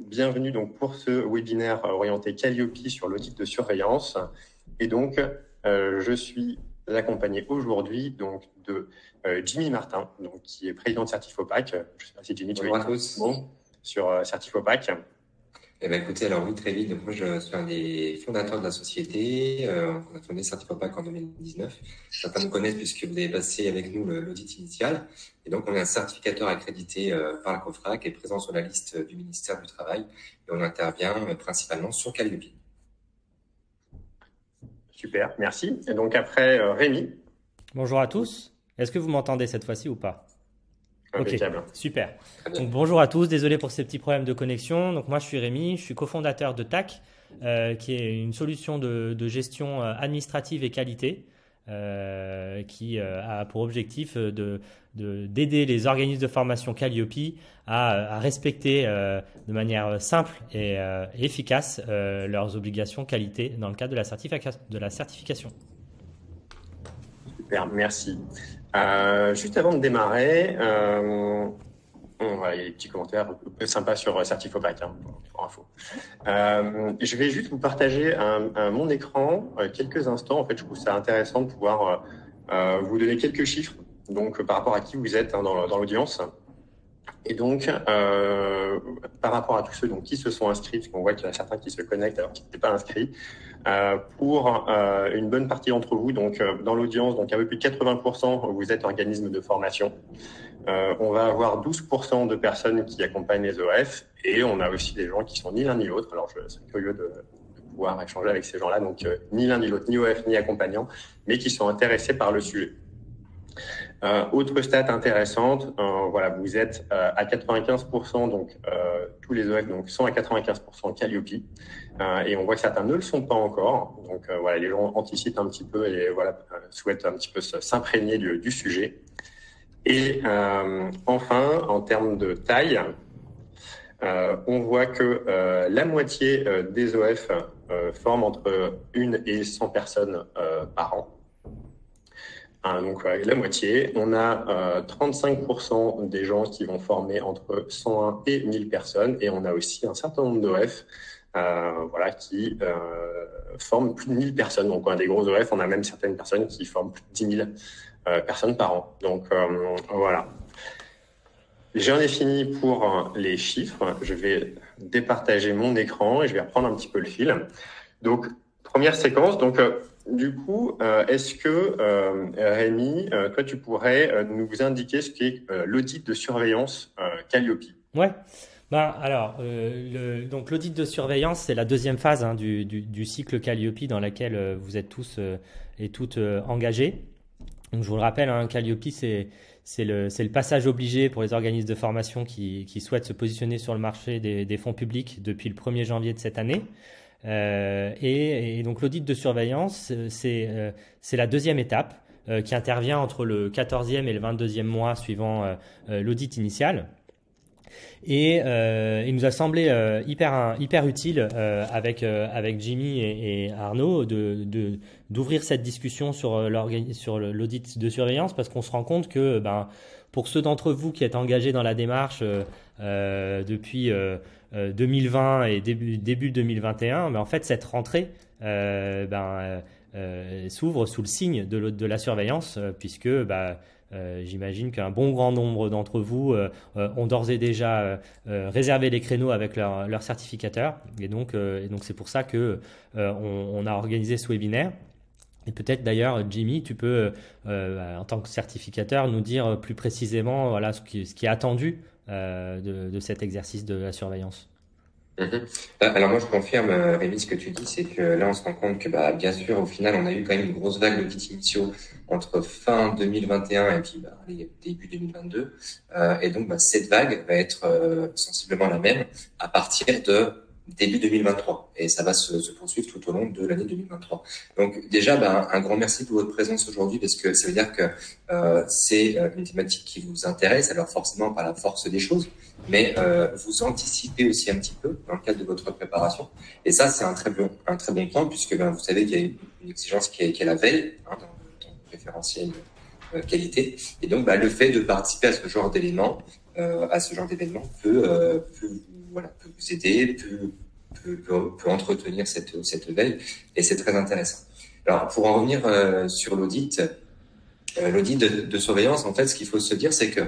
bienvenue donc pour ce webinaire orienté Calliope sur l'audit de surveillance. Et donc, je suis accompagné aujourd'hui donc de Jimmy Martin, donc qui est président de Certifopac. Je ne sais pas si Jimmy, tu veux dire bon sur Certifopac. Eh ben, écoutez, alors oui, très vite. Donc, moi, je suis un des fondateurs de la société. On a fondé Certifopac en 2019. Certains nous connaissent puisque vous avez passé avec nous l'audit initial. Et donc, on est un certificateur accrédité par la COFRAC et présent sur la liste du ministère du Travail. Et on intervient principalement sur Calliope. Super, merci. Et donc après, Rémi. Bonjour à tous. Est-ce que vous m'entendez cette fois-ci ou pas? Ok, super. Donc, bonjour à tous, désolé pour ces petits problèmes de connexion. Donc moi je suis Rémi, je suis cofondateur de TAC, qui est une solution de gestion administrative et qualité qui a pour objectif d'aider les organismes de formation Calliope à respecter de manière simple et efficace leurs obligations qualité dans le cadre de la certification. Super, merci. Juste avant de démarrer, voilà, il y a des petits commentaires sympas sur Certifopac, pour info. Je vais juste vous partager mon écran quelques instants. En fait, je trouve ça intéressant de pouvoir vous donner quelques chiffres donc, par rapport à qui vous êtes dans l'audience. Et donc, par rapport à tous ceux qui se sont inscrits, parce qu'on voit qu'il y en a certains qui se connectent alors qu'ils n'étaient pas inscrits, pour une bonne partie d'entre vous, donc dans l'audience, donc un peu plus de 80%, vous êtes organisme de formation. On va avoir 12% de personnes qui accompagnent les OF, et on a aussi des gens qui sont ni l'un ni l'autre. Alors, je serais curieux de pouvoir échanger avec ces gens-là, donc ni l'un ni l'autre, ni OF, ni accompagnants, mais qui sont intéressés par le sujet. Autre stat intéressante, voilà, vous êtes à 95%, donc tous les OF donc, sont à 95% Calliope, et on voit que certains ne le sont pas encore. Donc voilà, les gens anticipent un petit peu et voilà, souhaitent un petit peu s'imprégner du sujet. Et enfin, en termes de taille, on voit que la moitié des OF forment entre 1 et 100 personnes par an. Donc la moitié. On a 35% des gens qui vont former entre 101 et 1000 personnes, et on a aussi un certain nombre d'OF voilà, qui forment plus de 1000 personnes. Donc on a des gros OF, on a même certaines personnes qui forment plus de 10 000 personnes par an. Donc voilà. J'en ai fini pour les chiffres. Je vais départager mon écran et je vais reprendre un petit peu le fil. Donc première séquence, donc du coup, est-ce que, Rémi, toi, tu pourrais nous indiquer ce qu'est l'audit de surveillance Calliope? Ouais. Alors, donc l'audit de surveillance, c'est la deuxième phase du cycle Calliope dans laquelle vous êtes tous et toutes engagés. Donc, je vous le rappelle, Calliope, c'est le passage obligé pour les organismes de formation qui souhaitent se positionner sur le marché des fonds publics depuis le 1er janvier de cette année. Et donc l'audit de surveillance, c'est la deuxième étape qui intervient entre le 14e et le 22e mois suivant l'audit initial. Et il nous a semblé hyper utile avec Jimmy et Arnaud d'ouvrir cette discussion sur l'audit de surveillance, parce qu'on se rend compte que pour ceux d'entre vous qui êtes engagés dans la démarche depuis 2020 et début 2021, en fait cette rentrée s'ouvre sous le signe de la surveillance, puisque j'imagine qu'un bon grand nombre d'entre vous ont d'ores et déjà réservé les créneaux avec leur certificateur, et donc c'est pour ça que on a organisé ce webinaire. Et peut-être d'ailleurs, Jimmy, tu peux, en tant que certificateur, nous dire plus précisément voilà, ce qui est attendu de cet exercice de la surveillance. Alors moi je confirme, Rémi, ce que tu dis, c'est que là on se rend compte que bien sûr au final on a eu quand même une grosse vague d'audits initiaux entre fin 2021 et puis début 2022, et donc cette vague va être sensiblement la même à partir de début 2023, et ça va se poursuivre tout au long de l'année 2023. Donc déjà, un grand merci pour votre présence aujourd'hui, parce que ça veut dire que c'est une thématique qui vous intéresse, alors forcément par la force des choses, mais vous anticipez aussi un petit peu dans le cadre de votre préparation, et ça c'est un très bon point, puisque vous savez qu'il y a une exigence qui est la veille dans le référentiel qualité, et donc le fait de participer à ce genre d'événement peut vous voilà, peut vous aider, peut entretenir cette veille, et c'est très intéressant. Alors, pour en revenir sur l'audit de surveillance, en fait, ce qu'il faut se dire, c'est que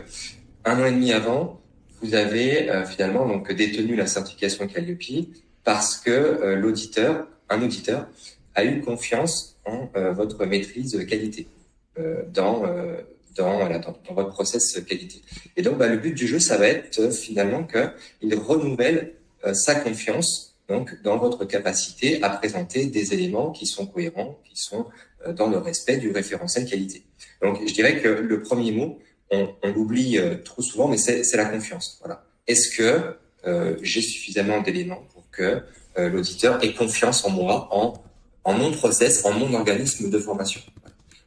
1 an et demi avant, vous avez finalement donc détenu la certification Calliope parce que un auditeur, a eu confiance en votre maîtrise qualité dans votre process qualité. Et donc, le but du jeu, ça va être finalement qu'il renouvelle sa confiance donc dans votre capacité à présenter des éléments qui sont cohérents, qui sont dans le respect du référentiel qualité. Donc, je dirais que le premier mot, on l'oublie trop souvent, mais c'est la confiance. Voilà. Est-ce que j'ai suffisamment d'éléments pour que l'auditeur ait confiance en moi, en mon process, en mon organisme de formation?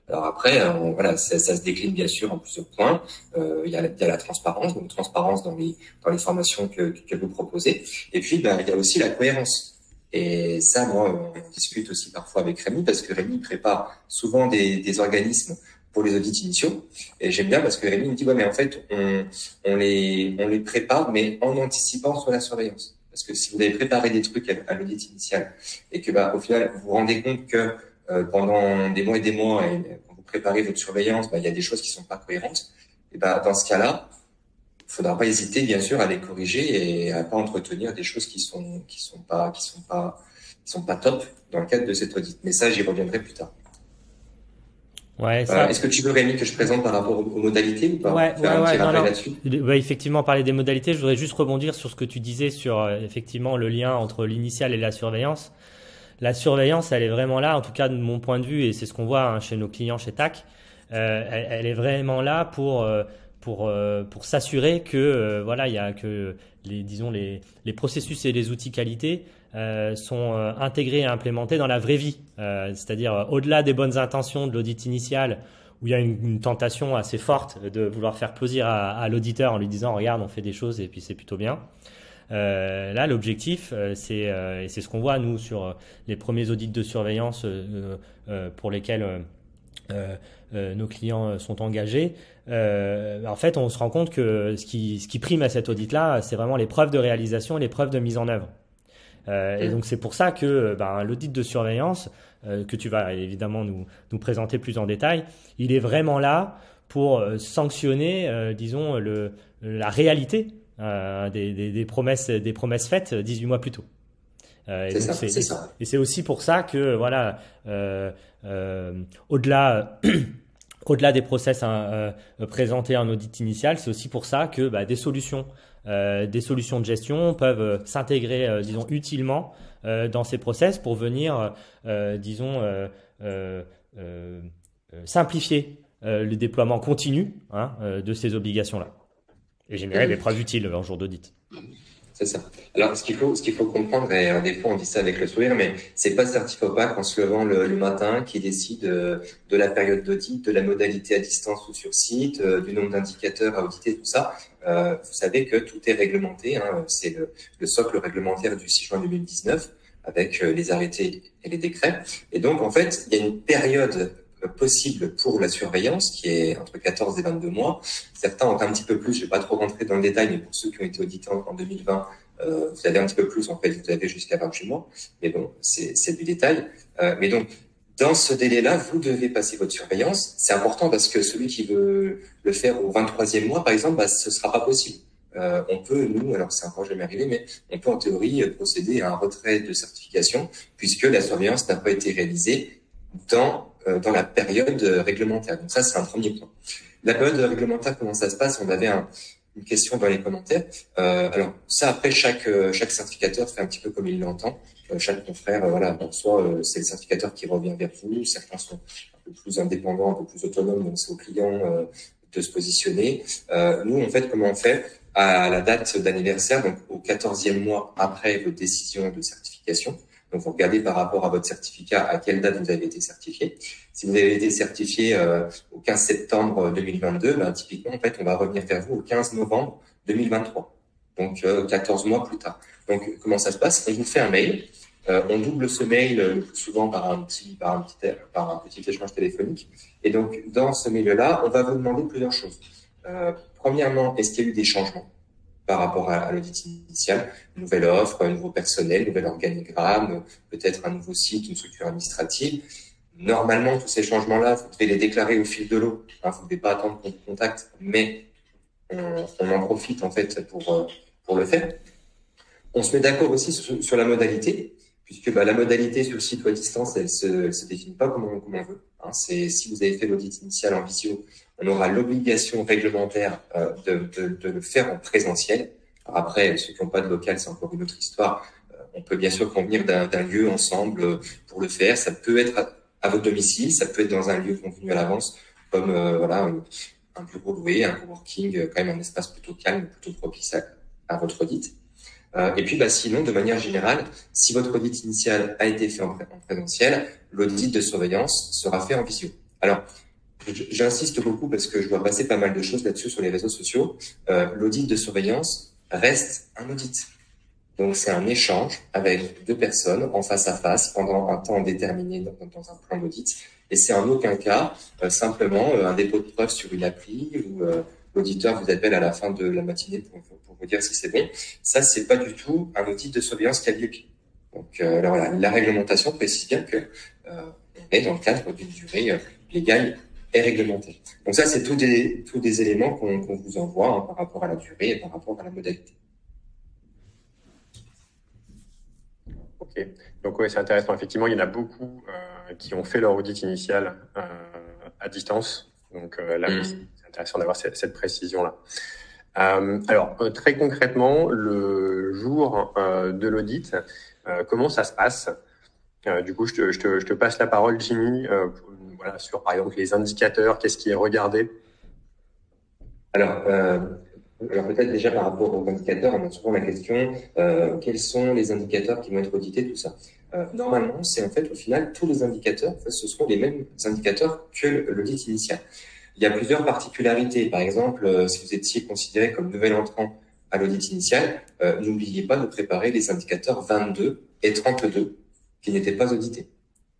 Alors après, voilà, ça se décline bien sûr en plusieurs points. Il y a la transparence, donc transparence dans les formations que vous proposez. Et puis, il y a aussi la cohérence. Et ça, moi, on discute aussi parfois avec Rémi, parce que Rémi prépare souvent des organismes pour les audits initiaux. Et j'aime bien parce que Rémi me dit, ouais, mais en fait, on les prépare, mais en anticipant sur la surveillance. Parce que si vous avez préparé des trucs à l'audit initial et que, au final, vous vous rendez compte que pendant des mois et des mois, et quand vous préparez votre surveillance, il y a des choses qui sont pas cohérentes. Et dans ce cas-là, il faudra pas hésiter, bien sûr, à les corriger et à pas entretenir des choses qui sont pas top dans le cadre de cet audit. Mais ça, j'y reviendrai plus tard. Ouais, ça... Est-ce que tu veux, Rémi, que je présente par rapport aux modalités ou pas? Ouais, non. Là-dessus. Effectivement, parler des modalités, je voudrais juste rebondir sur ce que tu disais sur effectivement le lien entre l'initial et la surveillance. La surveillance, elle est vraiment là, en tout cas de mon point de vue, et c'est ce qu'on voit chez nos clients chez TAC. Elle est vraiment là pour s'assurer que il y a que les processus et les outils qualité sont intégrés et implémentés dans la vraie vie, c'est-à-dire au-delà des bonnes intentions de l'audit initial où il y a une tentation assez forte de vouloir faire plaisir à l'auditeur en lui disant regarde on fait des choses et puis c'est plutôt bien. Là, l'objectif, et c'est ce qu'on voit nous sur les premiers audits de surveillance pour lesquels nos clients sont engagés. En fait, on se rend compte que ce qui prime à cet audit-là, c'est vraiment les preuves de réalisation et les preuves de mise en œuvre. Et donc, c'est pour ça que l'audit de surveillance, que tu vas évidemment nous présenter plus en détail, il est vraiment là pour sanctionner, disons, la réalité des promesses faites 18 mois plus tôt. Et c'est aussi pour ça que au-delà des process présentés en audit initial, c'est aussi pour ça que des solutions de gestion peuvent s'intégrer, disons, utilement dans ces process pour venir, simplifier le déploiement continu de ces obligations-là et générer des preuves utiles en jour d'audit. C'est ça. Alors, ce qu'il faut comprendre, et des fois on dit ça avec le sourire, mais c'est pas Certifopac en se levant le matin qui décide de la période d'audit, de la modalité à distance ou sur site, du nombre d'indicateurs à auditer, tout ça. Vous savez que tout est réglementé. C'est le socle réglementaire du 6 juin 2019 avec les arrêtés et les décrets. Et donc, en fait, il y a une période possible pour la surveillance qui est entre 14 et 22 mois. Certains ont un petit peu plus, je vais pas trop rentrer dans le détail, mais pour ceux qui ont été audités en 2020, vous avez un petit peu plus, en fait, vous avez jusqu'à 28 mois. Mais bon, c'est du détail. Mais donc, dans ce délai-là, vous devez passer votre surveillance. C'est important parce que celui qui veut le faire au 23e mois, par exemple, ce sera pas possible. On peut, nous, alors c'est encore jamais arrivé, mais on peut en théorie procéder à un retrait de certification puisque la surveillance n'a pas été réalisée dans la période réglementaire. Donc ça, c'est un premier point. La période réglementaire, comment ça se passe? On avait une question dans les commentaires. Alors ça, après, chaque certificateur fait un petit peu comme il l'entend. Chaque confrère, soit c'est le certificateur qui revient vers vous, certains sont un peu plus indépendants, un peu plus autonomes, donc c'est au client de se positionner. Nous, en fait, comment on fait? À la date d'anniversaire, donc au 14e mois après votre décision de certification. Donc, vous regardez par rapport à votre certificat à quelle date vous avez été certifié. Si vous avez été certifié au 15 septembre 2022, typiquement, en fait, on va revenir vers vous au 15 novembre 2023. Donc, 14 mois plus tard. Donc, comment ça se passe? On vous fait un mail. On double ce mail le plus souvent par un petit échange téléphonique. Et donc, dans ce mail-là, on va vous demander plusieurs choses. Premièrement, est-ce qu'il y a eu des changements? par rapport à l'audit initial. Nouvelle offre, un nouveau personnel, nouvel organigramme, peut-être un nouveau site, une structure administrative. Normalement, tous ces changements-là, vous devez les déclarer au fil de l'eau. Hein, vous ne devez pas attendre qu'on vous contacte, mais on en profite en fait pour le faire. On se met d'accord aussi sur la modalité, puisque la modalité sur le site ou à distance, elle se définit pas comme on veut. Hein, si vous avez fait l'audit initial en visio, on aura l'obligation réglementaire de le faire en présentiel. Alors après, ceux qui n'ont pas de local, c'est encore une autre histoire. On peut bien sûr convenir d'un lieu ensemble pour le faire. Ça peut être à votre domicile, ça peut être dans un lieu convenu à l'avance, comme un bureau loué, un coworking, quand même un espace plutôt calme, plutôt propice à votre audit. Et puis, sinon, de manière générale, si votre audit initial a été fait en présentiel, l'audit de surveillance sera fait en visio. Alors, j'insiste beaucoup parce que je dois passer pas mal de choses là-dessus sur les réseaux sociaux. L'audit de surveillance reste un audit. Donc, c'est un échange avec deux personnes en face à face pendant un temps déterminé dans un plan d'audit. Et c'est en aucun cas simplement un dépôt de preuve sur une appli où l'auditeur vous appelle à la fin de la matinée pour vous dire si c'est bon. Ça, c'est pas du tout un audit de surveillance CALIOPI. Donc, alors voilà, la réglementation précise bien que on est dans le cadre d'une durée légale et réglementée. Donc ça, c'est tous des éléments qu'on vous envoie par rapport à la durée et par rapport à la modalité. Ok, donc ouais, c'est intéressant. Effectivement, il y en a beaucoup qui ont fait leur audit initial à distance. Donc là, c'est intéressant d'avoir cette précision-là. Alors, très concrètement, le jour de l'audit, comment ça se passe? Du coup, je te passe la parole, Jimmy, sur par exemple les indicateurs, qu'est-ce qui est regardé? Alors peut-être déjà par rapport aux indicateurs, on a souvent la question quels sont les indicateurs qui vont être audités, tout ça. Normalement, c'est en fait au final tous les indicateurs, ce seront les mêmes indicateurs que l'audit initial. Il y a plusieurs particularités. Par exemple, si vous étiez considéré comme nouvel entrant à l'audit initial, n'oubliez pas de préparer les indicateurs 22 et 32 qui n'étaient pas audités.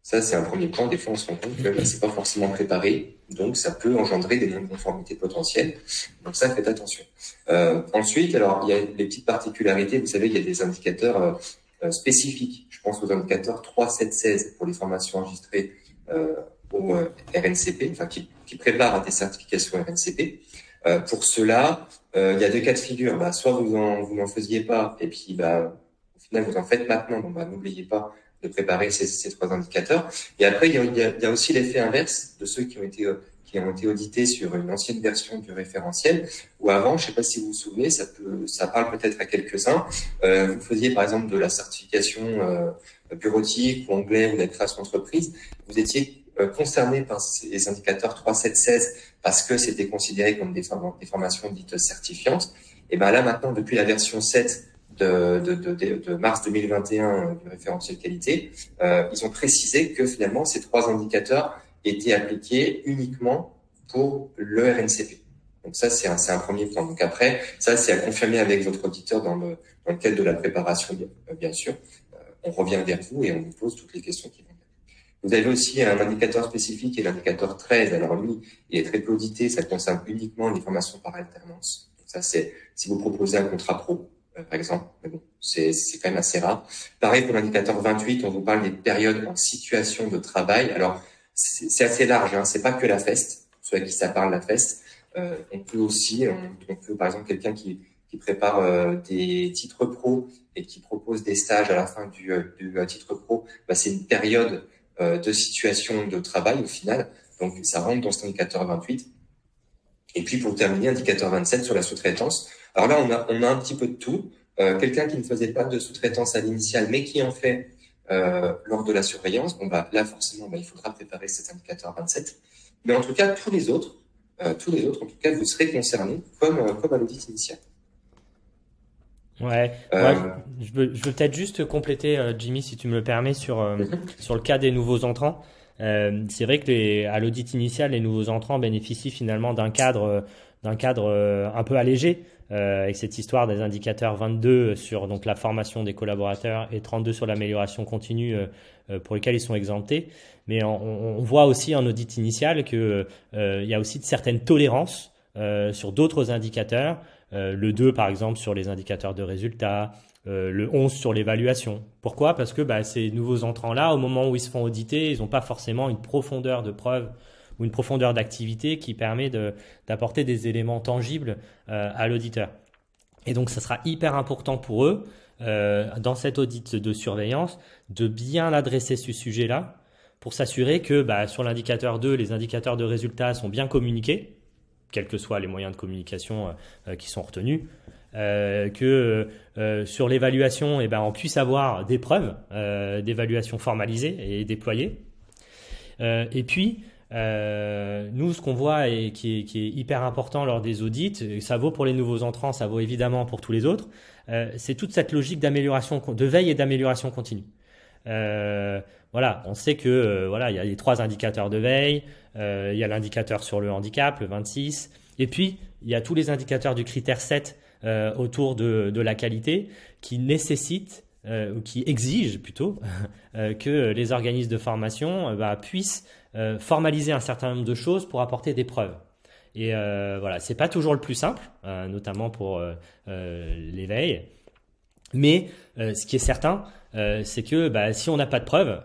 Ça, c'est un premier point. Des fois, on se rend compte que c'est pas forcément préparé, donc ça peut engendrer des non-conformités potentielles. Donc ça, faites attention. Ensuite, alors il y a les petites particularités. Vous savez, il y a des indicateurs spécifiques. Je pense aux indicateurs 3, 7, 16 pour les formations enregistrées au RNCP, enfin qui préparent à des certifications RNCP. Pour cela, il y a deux cas de figure. Soit vous n'en faisiez pas, et puis au final vous en faites maintenant. Donc n'oubliez pas de préparer ces trois indicateurs. Et après, il y a aussi l'effet inverse de ceux qui ont été audités sur une ancienne version du référentiel, où avant, je ne sais pas si vous vous souvenez, ça parle peut-être à quelques-uns, vous faisiez par exemple de la certification bureautique ou anglais ou de la création d'entreprise, vous étiez concerné par ces indicateurs 3, 7, 16 parce que c'était considéré comme des formations dites certifiantes. Et là maintenant, depuis la version 7 de mars 2021 du référentiel qualité, ils ont précisé que finalement ces trois indicateurs étaient appliqués uniquement pour le RNCP. Donc ça, c'est un premier point. Donc après, ça, c'est à confirmer avec votre auditeur dans le cadre de la préparation, bien sûr. On revient vers vous et on vous pose toutes les questions qui vont bien. Vous avez aussi un indicateur spécifique et l'indicateur 13. Alors lui, il est très peu audité, ça concerne uniquement les formations par alternance. Donc ça, c'est si vous proposez un contrat pro, par exemple. Mais bon, c'est quand même assez rare. Pareil pour l'indicateur 28, on vous parle des périodes en situation de travail. Alors, c'est assez large, hein. C'est pas que la FEST, ceux à qui ça parle la FEST. On peut par exemple quelqu'un qui prépare des titres pro et qui propose des stages à la fin du titre pro, c'est une période de situation de travail au final. Donc, ça rentre dans cet indicateur 28. Et puis, pour terminer, indicateur 27 sur la sous-traitance. Alors là, on a un petit peu de tout. Quelqu'un qui ne faisait pas de sous-traitance à l'initial, mais qui en fait lors de la surveillance, là, forcément, il faudra préparer cet indicateur 27. Mais en tout cas, tous les autres, en tout cas, vous serez concernés comme à l'audit initial. Ouais, je veux peut-être juste compléter, Jimmy, si tu me le permets, sur le cas des nouveaux entrants. C'est vrai que à l'audit initial, les nouveaux entrants bénéficient finalement d'un cadre un peu allégé, avec cette histoire des indicateurs 22 sur donc la formation des collaborateurs et 32 sur l'amélioration continue pour lesquels ils sont exemptés. Mais on voit aussi en audit initial que il y a aussi de certaines tolérances sur d'autres indicateurs le 2 par exemple sur les indicateurs de résultats, le 11 sur l'évaluation. Pourquoi? Parce que ces nouveaux entrants-là, au moment où ils se font auditer, ils n'ont pas forcément une profondeur de preuve ou une profondeur d'activité qui permet d'apporter des éléments tangibles à l'auditeur. Et donc, ça sera hyper important pour eux, dans cet audit de surveillance, de bien adresser ce sujet-là pour s'assurer que sur l'indicateur 2, les indicateurs de résultats sont bien communiqués, quels que soient les moyens de communication qui sont retenus, que sur l'évaluation, on puisse avoir des preuves d'évaluation formalisées et déployées. Et puis, nous, ce qu'on voit et qui est hyper important lors des audits, et ça vaut pour les nouveaux entrants, ça vaut évidemment pour tous les autres, c'est toute cette logique d'amélioration, de veille et d'amélioration continue. Voilà, on sait que il y a les 3 indicateurs de veille, il y a l'indicateur sur le handicap, le 26, et puis il y a tous les indicateurs du critère 7 autour de la qualité qui nécessitent ou qui exigent plutôt que les organismes de formation puissent formaliser un certain nombre de choses pour apporter des preuves. Et voilà, c'est pas toujours le plus simple, notamment pour l'éveil. Mais ce qui est certain, c'est que si on n'a pas de preuves,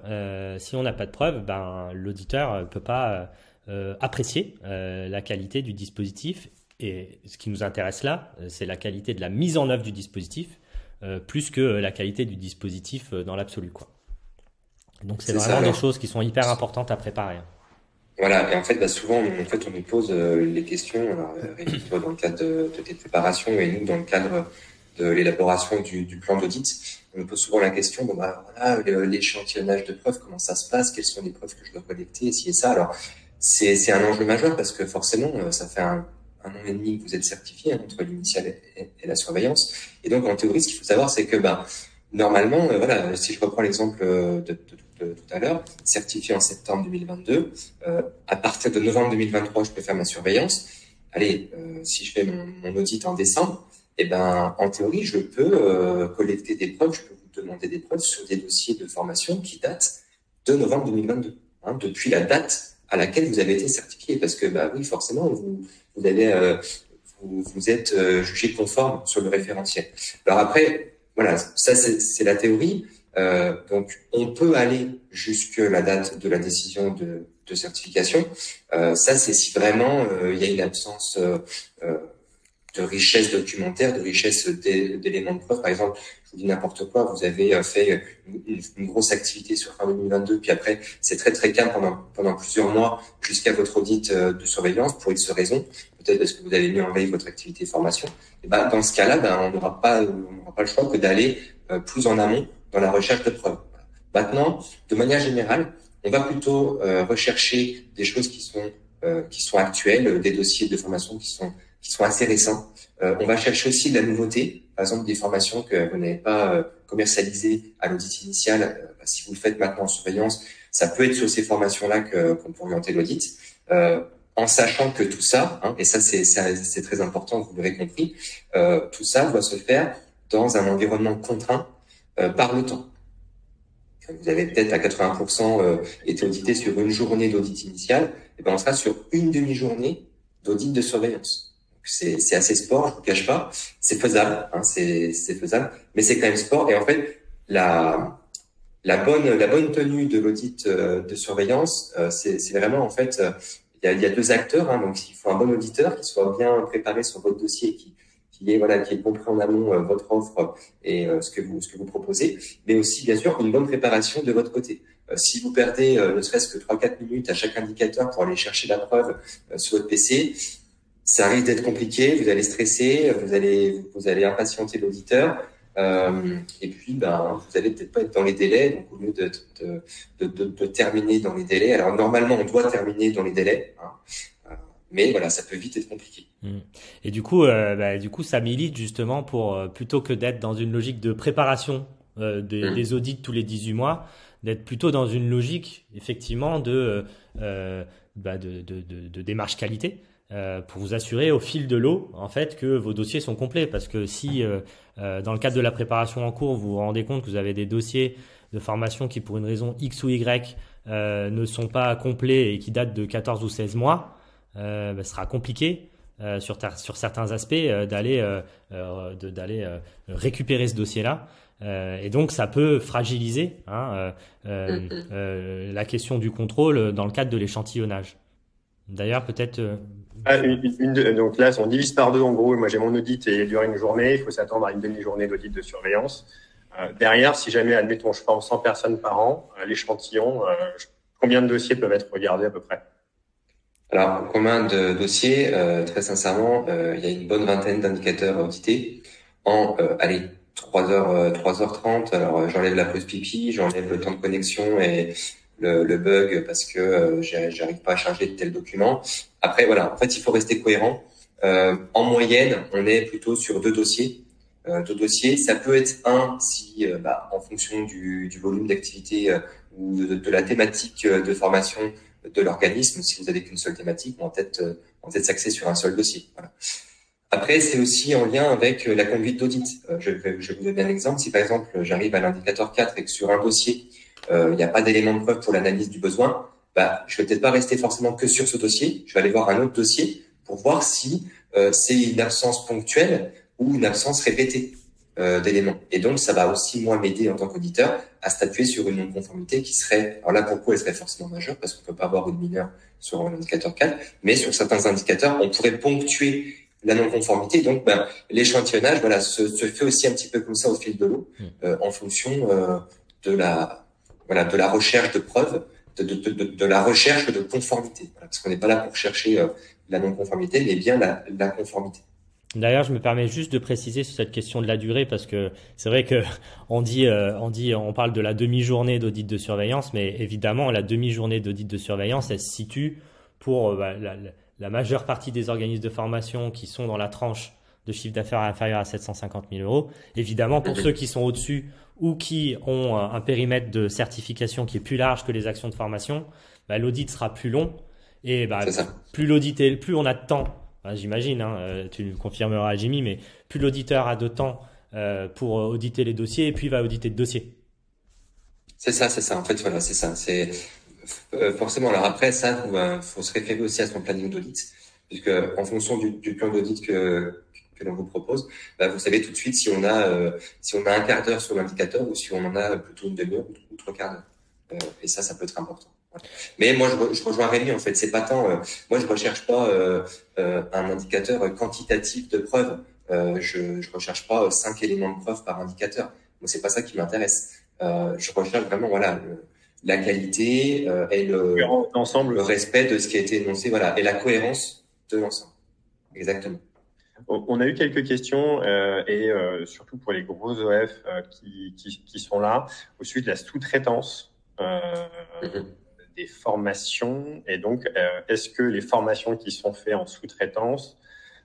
l'auditeur peut pas apprécier la qualité du dispositif. Et ce qui nous intéresse là, c'est la qualité de la mise en œuvre du dispositif, plus que la qualité du dispositif dans l'absolu, quoi. Donc c'est vraiment des choses qui sont hyper importantes à préparer. Voilà, et en fait, souvent, on nous pose les questions, Rémi, toi, dans le cadre de tes préparations et nous, dans le cadre de l'élaboration du plan d'audit, on nous pose souvent la question, l'échantillonnage de preuves, comment ça se passe, quelles sont les preuves que je dois collecter, ci et ça. Alors, c'est un enjeu majeur parce que forcément, ça fait un an et demi que vous êtes certifié entre l'initial et la surveillance. Et donc, en théorie, ce qu'il faut savoir, c'est que normalement, si je reprends l'exemple de tout à l'heure, certifié en septembre 2022, à partir de novembre 2023, je peux faire ma surveillance. Allez, si je fais mon audit en décembre, en théorie, je peux collecter des preuves, je peux vous demander des preuves sur des dossiers de formation qui datent de novembre 2022, depuis la date à laquelle vous avez été certifié, parce que oui, forcément, vous êtes jugé conforme sur le référentiel. Alors après, voilà, ça c'est la théorie. Donc, on peut aller jusque la date de la décision de certification. Ça, c'est si vraiment il y a une absence de richesse documentaire, de richesse d'éléments de preuve. Par exemple, je vous dis n'importe quoi, vous avez fait une grosse activité sur fin 2022, puis après, c'est très très calme pendant plusieurs mois jusqu'à votre audit de surveillance pour X raisons. Peut-être parce que vous avez mis en veille votre activité de formation. Et dans ce cas-là, on n'aura pas le choix que d'aller plus en amont dans la recherche de preuves. Maintenant, de manière générale, on va plutôt rechercher des choses qui sont actuelles, des dossiers de formation qui sont assez récents. On va chercher aussi de la nouveauté, par exemple des formations que vous n'avez pas commercialisées à l'audit initial. Si vous le faites maintenant en surveillance, ça peut être sur ces formations-là qu'on peut orienter l'audit, en sachant que tout ça, et ça c'est très important, vous l'aurez compris, tout ça doit se faire dans un environnement contraint par le temps. Vous avez peut-être à 80% été audité sur une journée d'audit initial, et on sera sur une demi-journée d'audit de surveillance. C'est assez sport, je vous cache pas. C'est faisable, c'est faisable, mais c'est quand même sport. Et en fait, la bonne tenue de l'audit de surveillance, c'est vraiment en fait, il y a 2 acteurs. Donc il faut un bon auditeur qui soit bien préparé sur votre dossier, qui ait compris en amont votre offre et ce que vous proposez, mais aussi bien sûr une bonne préparation de votre côté. Si vous perdez ne serait-ce que 3-4 minutes à chaque indicateur pour aller chercher la preuve sur votre PC, ça risque d'être compliqué, vous allez stresser, vous allez impatienter l'auditeur, et puis vous allez peut-être pas être dans les délais. Donc au lieu de terminer dans les délais, alors normalement on doit terminer dans les délais, mais voilà, ça peut vite être compliqué. Et du coup, ça milite justement pour plutôt que d'être dans une logique de préparation des audits tous les 18 mois, d'être plutôt dans une logique effectivement de démarche qualité. Pour vous assurer au fil de l'eau en fait que vos dossiers sont complets, parce que si dans le cadre de la préparation en cours vous vous rendez compte que vous avez des dossiers de formation qui pour une raison X ou Y ne sont pas complets et qui datent de 14 ou 16 mois, ce sera compliqué sur certains aspects, d'aller récupérer ce dossier-là. Et donc, ça peut fragiliser la question du contrôle dans le cadre de l'échantillonnage. D'ailleurs, peut-être... donc là, on divise par deux en gros. Moi, j'ai mon audit et il dure une journée. Il faut s'attendre à une demi-journée d'audit de surveillance. Derrière, si jamais, admettons, je forme 100 personnes par an, l'échantillon, combien de dossiers peuvent être regardés à peu près? Alors, combien de dossiers? Très sincèrement, il y a une bonne vingtaine d'indicateurs audités en, 3h30. Alors, j'enlève la pause pipi, j'enlève le temps de connexion et le bug parce que j'arrive pas à charger de tel document. Après, voilà, en fait, il faut rester cohérent. En moyenne, on est plutôt sur deux dossiers. Ça peut être un si, en fonction du volume d'activité ou de la thématique de formation de l'organisme. Si vous avez qu'une seule thématique, on va peut-être s'axer sur un seul dossier. Voilà. Après, c'est aussi en lien avec la conduite d'audit. Je vais vous donner un exemple. Si par exemple, j'arrive à l'indicateur 4 et que sur un dossier, il n'y a pas d'élément de preuve pour l'analyse du besoin, je vais peut-être pas rester forcément que sur ce dossier. Je vais aller voir un autre dossier pour voir si c'est une absence ponctuelle ou une absence répétée d'éléments. Et donc, ça va aussi, moi, m'aider en tant qu'auditeur à statuer sur une non-conformité qui serait, alors là, pourquoi elle serait forcément majeure? Parce qu'on peut pas avoir une mineure sur l'indicateur 4, mais sur certains indicateurs, on pourrait ponctuer la non-conformité. Donc, l'échantillonnage, voilà, se fait aussi un petit peu comme ça au fil de l'eau, en fonction de la recherche de preuves, de la recherche de conformité. Voilà, parce qu'on n'est pas là pour chercher la non-conformité, mais bien la conformité. D'ailleurs, je me permets juste de préciser sur cette question de la durée parce que c'est vrai que on parle de la demi-journée d'audit de surveillance, mais évidemment, la demi-journée d'audit de surveillance, elle se situe pour la majeure partie des organismes de formation qui sont dans la tranche de chiffre d'affaires inférieur à 750 000 euros. Évidemment, pour ceux qui sont au-dessus ou qui ont un périmètre de certification qui est plus large que les actions de formation, l'audit sera plus long et plus l'audit est, plus on a de temps. J'imagine, tu me confirmeras, Jimmy, mais plus l'auditeur a de temps pour auditer les dossiers, et puis il va auditer le dossier. C'est ça. En fait, voilà, c'est ça. C'est forcément. Alors après, ça, faut se référer aussi à son planning d'audit, puisque en fonction du plan d'audit que l'on vous propose, vous savez tout de suite si on a un quart d'heure sur l'indicateur ou si on en a plutôt une demi-heure ou trois quarts d'heure. Et ça peut être important. Mais moi, je rejoins Rémi, en fait. C'est pas tant, moi, je recherche pas un indicateur quantitatif de preuves. Je recherche pas 5 éléments de preuve par indicateur. Moi, c'est pas ça qui m'intéresse. Je recherche vraiment, voilà, la qualité et le respect de ce qui a été énoncé, voilà, et la cohérence de l'ensemble. Exactement. On a eu quelques questions et surtout pour les gros OF qui sont là, au sujet de la sous-traitance. Des formations et donc est-ce que les formations qui sont faites en sous-traitance,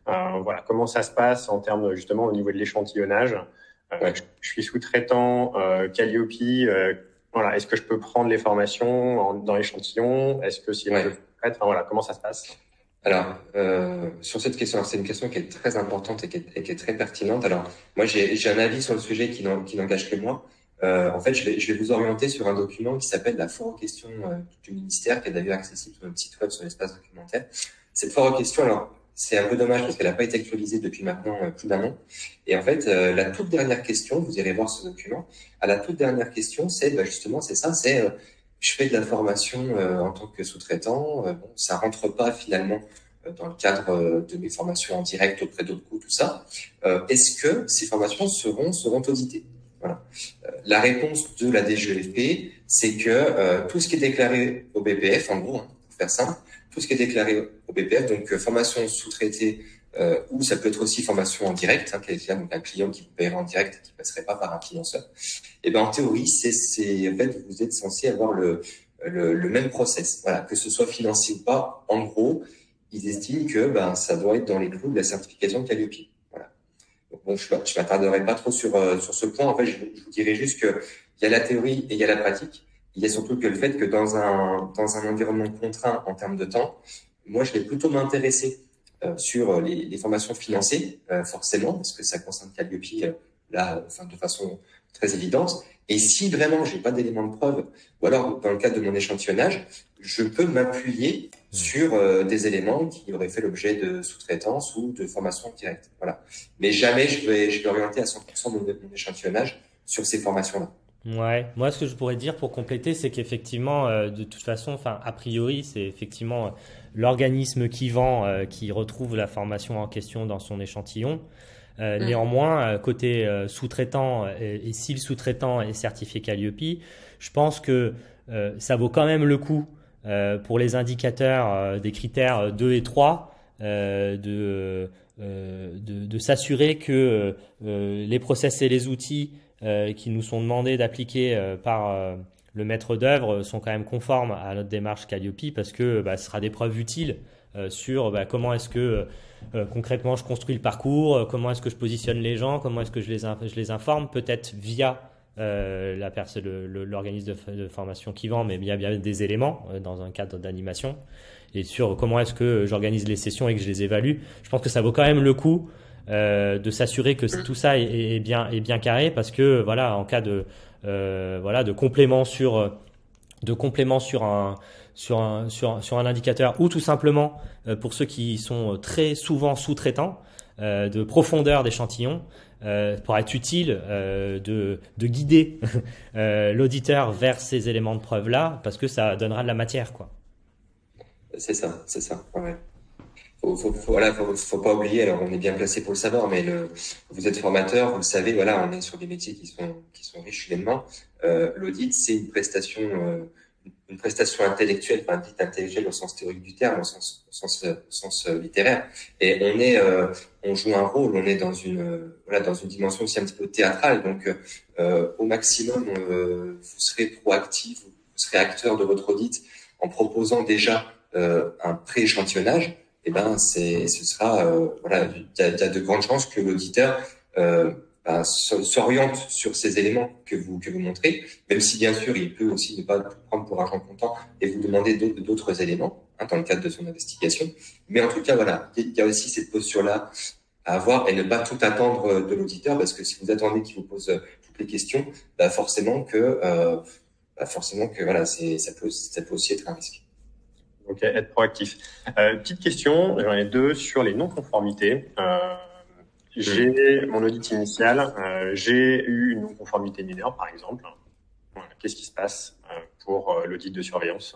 voilà, comment ça se passe en termes justement au niveau de l'échantillonnage? Je suis sous-traitant Calliope, voilà, est-ce que je peux prendre les formations dans l'échantillon? Est-ce que si je sous-traite, voilà, comment ça se passe? Alors, sur cette question, c'est une question qui est très importante et qui est très pertinente. Alors, moi, j'ai un avis sur le sujet qui n'engage que moi. En fait, je vais vous orienter sur un document qui s'appelle la foire aux questions du ministère, qui est d'ailleurs accessible sur notre site web, sur l'espace documentaire. Cette foire aux questions, alors, c'est un peu dommage parce qu'elle n'a pas été actualisée depuis maintenant plus d'un an. Et en fait, la toute dernière question, vous irez voir ce document, à la toute dernière question, c'est justement, c'est ça, c'est je fais de la formation en tant que sous-traitant, ça rentre pas finalement dans le cadre de mes formations en direct auprès d'Opco, tout ça. Est-ce que ces formations seront auditées? Voilà. La réponse de la DGEFP, c'est que tout ce qui est déclaré au BPF, en gros, pour faire simple, tout ce qui est déclaré au BPF, donc formation sous-traitée, ou ça peut être aussi formation en direct, donc un client qui vous paierait en direct et qui passerait pas par un financeur. Et en théorie, en fait, vous êtes censé avoir le même process. Voilà, que ce soit financé ou pas, en gros, ils estiment que ça doit être dans les clous de la certification de Calliope. Bon, je m'attarderai pas trop sur ce point. En fait, je vous dirais juste que il y a la théorie et il y a la pratique. Il y a surtout que le fait que dans un environnement contraint en termes de temps, moi, je vais plutôt m'intéresser sur les formations financées, forcément, parce que ça concerne Calliope là, de façon très évidente. Et si vraiment j'ai pas d'éléments de preuve, ou alors dans le cadre de mon échantillonnage, je peux m'appuyer sur des éléments qui auraient fait l'objet de sous-traitance ou de formation directe. Voilà. Mais jamais je vais orienter à 100% mon échantillonnage sur ces formations-là. Ouais, moi ce que je pourrais dire pour compléter, c'est qu'effectivement, de toute façon, enfin a priori, c'est effectivement l'organisme qui vend qui retrouve la formation en question dans son échantillon. Néanmoins, côté sous-traitant, et si le sous-traitant est certifié Calliope, je pense que ça vaut quand même le coup pour les indicateurs des critères 2 et 3 de s'assurer que les process et les outils qui nous sont demandés d'appliquer par le maître d'œuvre sont quand même conformes à notre démarche Calliope, parce que ce sera des preuves utiles sur comment est-ce que concrètement je construis le parcours, comment est-ce que je positionne les gens, comment est-ce que je les informe, peut-être via l'organisme de formation qui vend, mais bien des éléments dans un cadre d'animation, et sur comment est-ce que j'organise les sessions et que je les évalue. Je pense que ça vaut quand même le coup de s'assurer que tout ça est bien carré, parce que voilà, en cas de complément sur un indicateur, ou tout simplement pour ceux qui sont très souvent sous-traitants, de profondeur d'échantillon, pour être utile de guider l'auditeur vers ces éléments de preuve là, parce que ça donnera de la matière, quoi. C'est ça. Ouais. Faut pas oublier, alors on est bien placé pour le savoir, mais vous êtes formateur, vous le savez, voilà, on est sur des métiers qui sont riches humainement. L'audit, c'est une prestation intellectuelle, enfin dite intellectuelle au sens théorique du terme, au sens littéraire. Et on joue un rôle, on est dans une dimension aussi un petit peu théâtrale. Donc au maximum, vous serez proactif, vous serez acteur de votre audit en proposant déjà un pré-échantillonnage. Et ce sera il y a de grandes chances que l'auditeur s'oriente sur ces éléments que vous montrez, même si bien sûr il peut aussi ne pas tout prendre pour argent comptant et vous demander d'autres éléments dans le cadre de son investigation. Mais en tout cas, voilà, il y a aussi cette posture-là à avoir, et ne pas tout attendre de l'auditeur, parce que si vous attendez qu'il vous pose toutes les questions, forcément que voilà, ça peut aussi être un risque. Donc être proactif. Petite question, j'en ai deux sur les non-conformités. J'ai mon audit initial, j'ai eu une non-conformité mineure, par exemple. Qu'est-ce qui se passe pour l'audit de surveillance?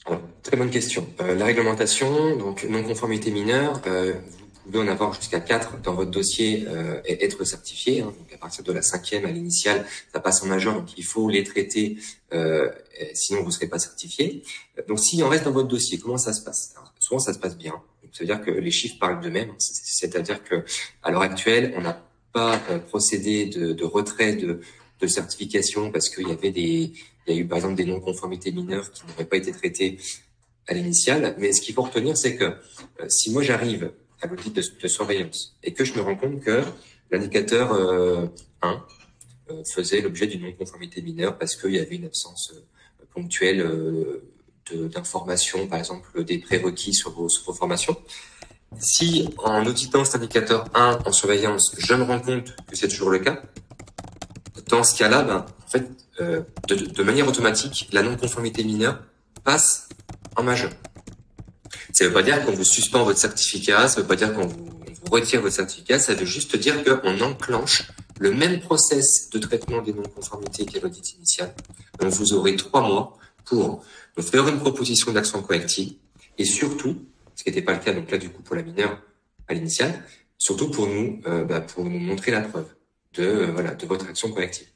Alors, très bonne question. La réglementation, donc non-conformité mineure, vous pouvez en avoir jusqu'à 4 dans votre dossier et être certifié. Donc à partir de la 5e à l'initiale, ça passe en major, donc il faut les traiter, sinon vous ne serez pas certifié. Donc s'il en reste dans votre dossier, comment ça se passe? Alors, souvent ça se passe bien. Ça veut dire que les chiffres parlent d'eux-mêmes. C'est-à-dire que à l'heure actuelle, on n'a pas procédé de retrait de certification parce qu'il y a eu par exemple des non-conformités mineures qui n'auraient pas été traitées à l'initiale. Mais ce qu'il faut retenir, c'est que si moi j'arrive à l'audit de surveillance et que je me rends compte que l'indicateur 1 faisait l'objet d'une non-conformité mineure parce qu'il y avait une absence ponctuelle d'informations, par exemple des prérequis sur vos formations. Si en auditant cet indicateur 1 en surveillance, je me rends compte que c'est toujours le cas, dans ce cas-là, en fait, de manière automatique, la non-conformité mineure passe en majeur. Ça ne veut pas dire qu'on vous suspend votre certificat, ça ne veut pas dire qu'on vous retire votre certificat, ça veut juste dire qu'on enclenche le même process de traitement des non-conformités qu'à l'audit initial. Donc vous aurez 3 mois pour nous faire une proposition d'action corrective, et surtout, ce qui n'était pas le cas donc là du coup pour la mineure à l'initiale, surtout pour nous montrer la preuve de votre action corrective.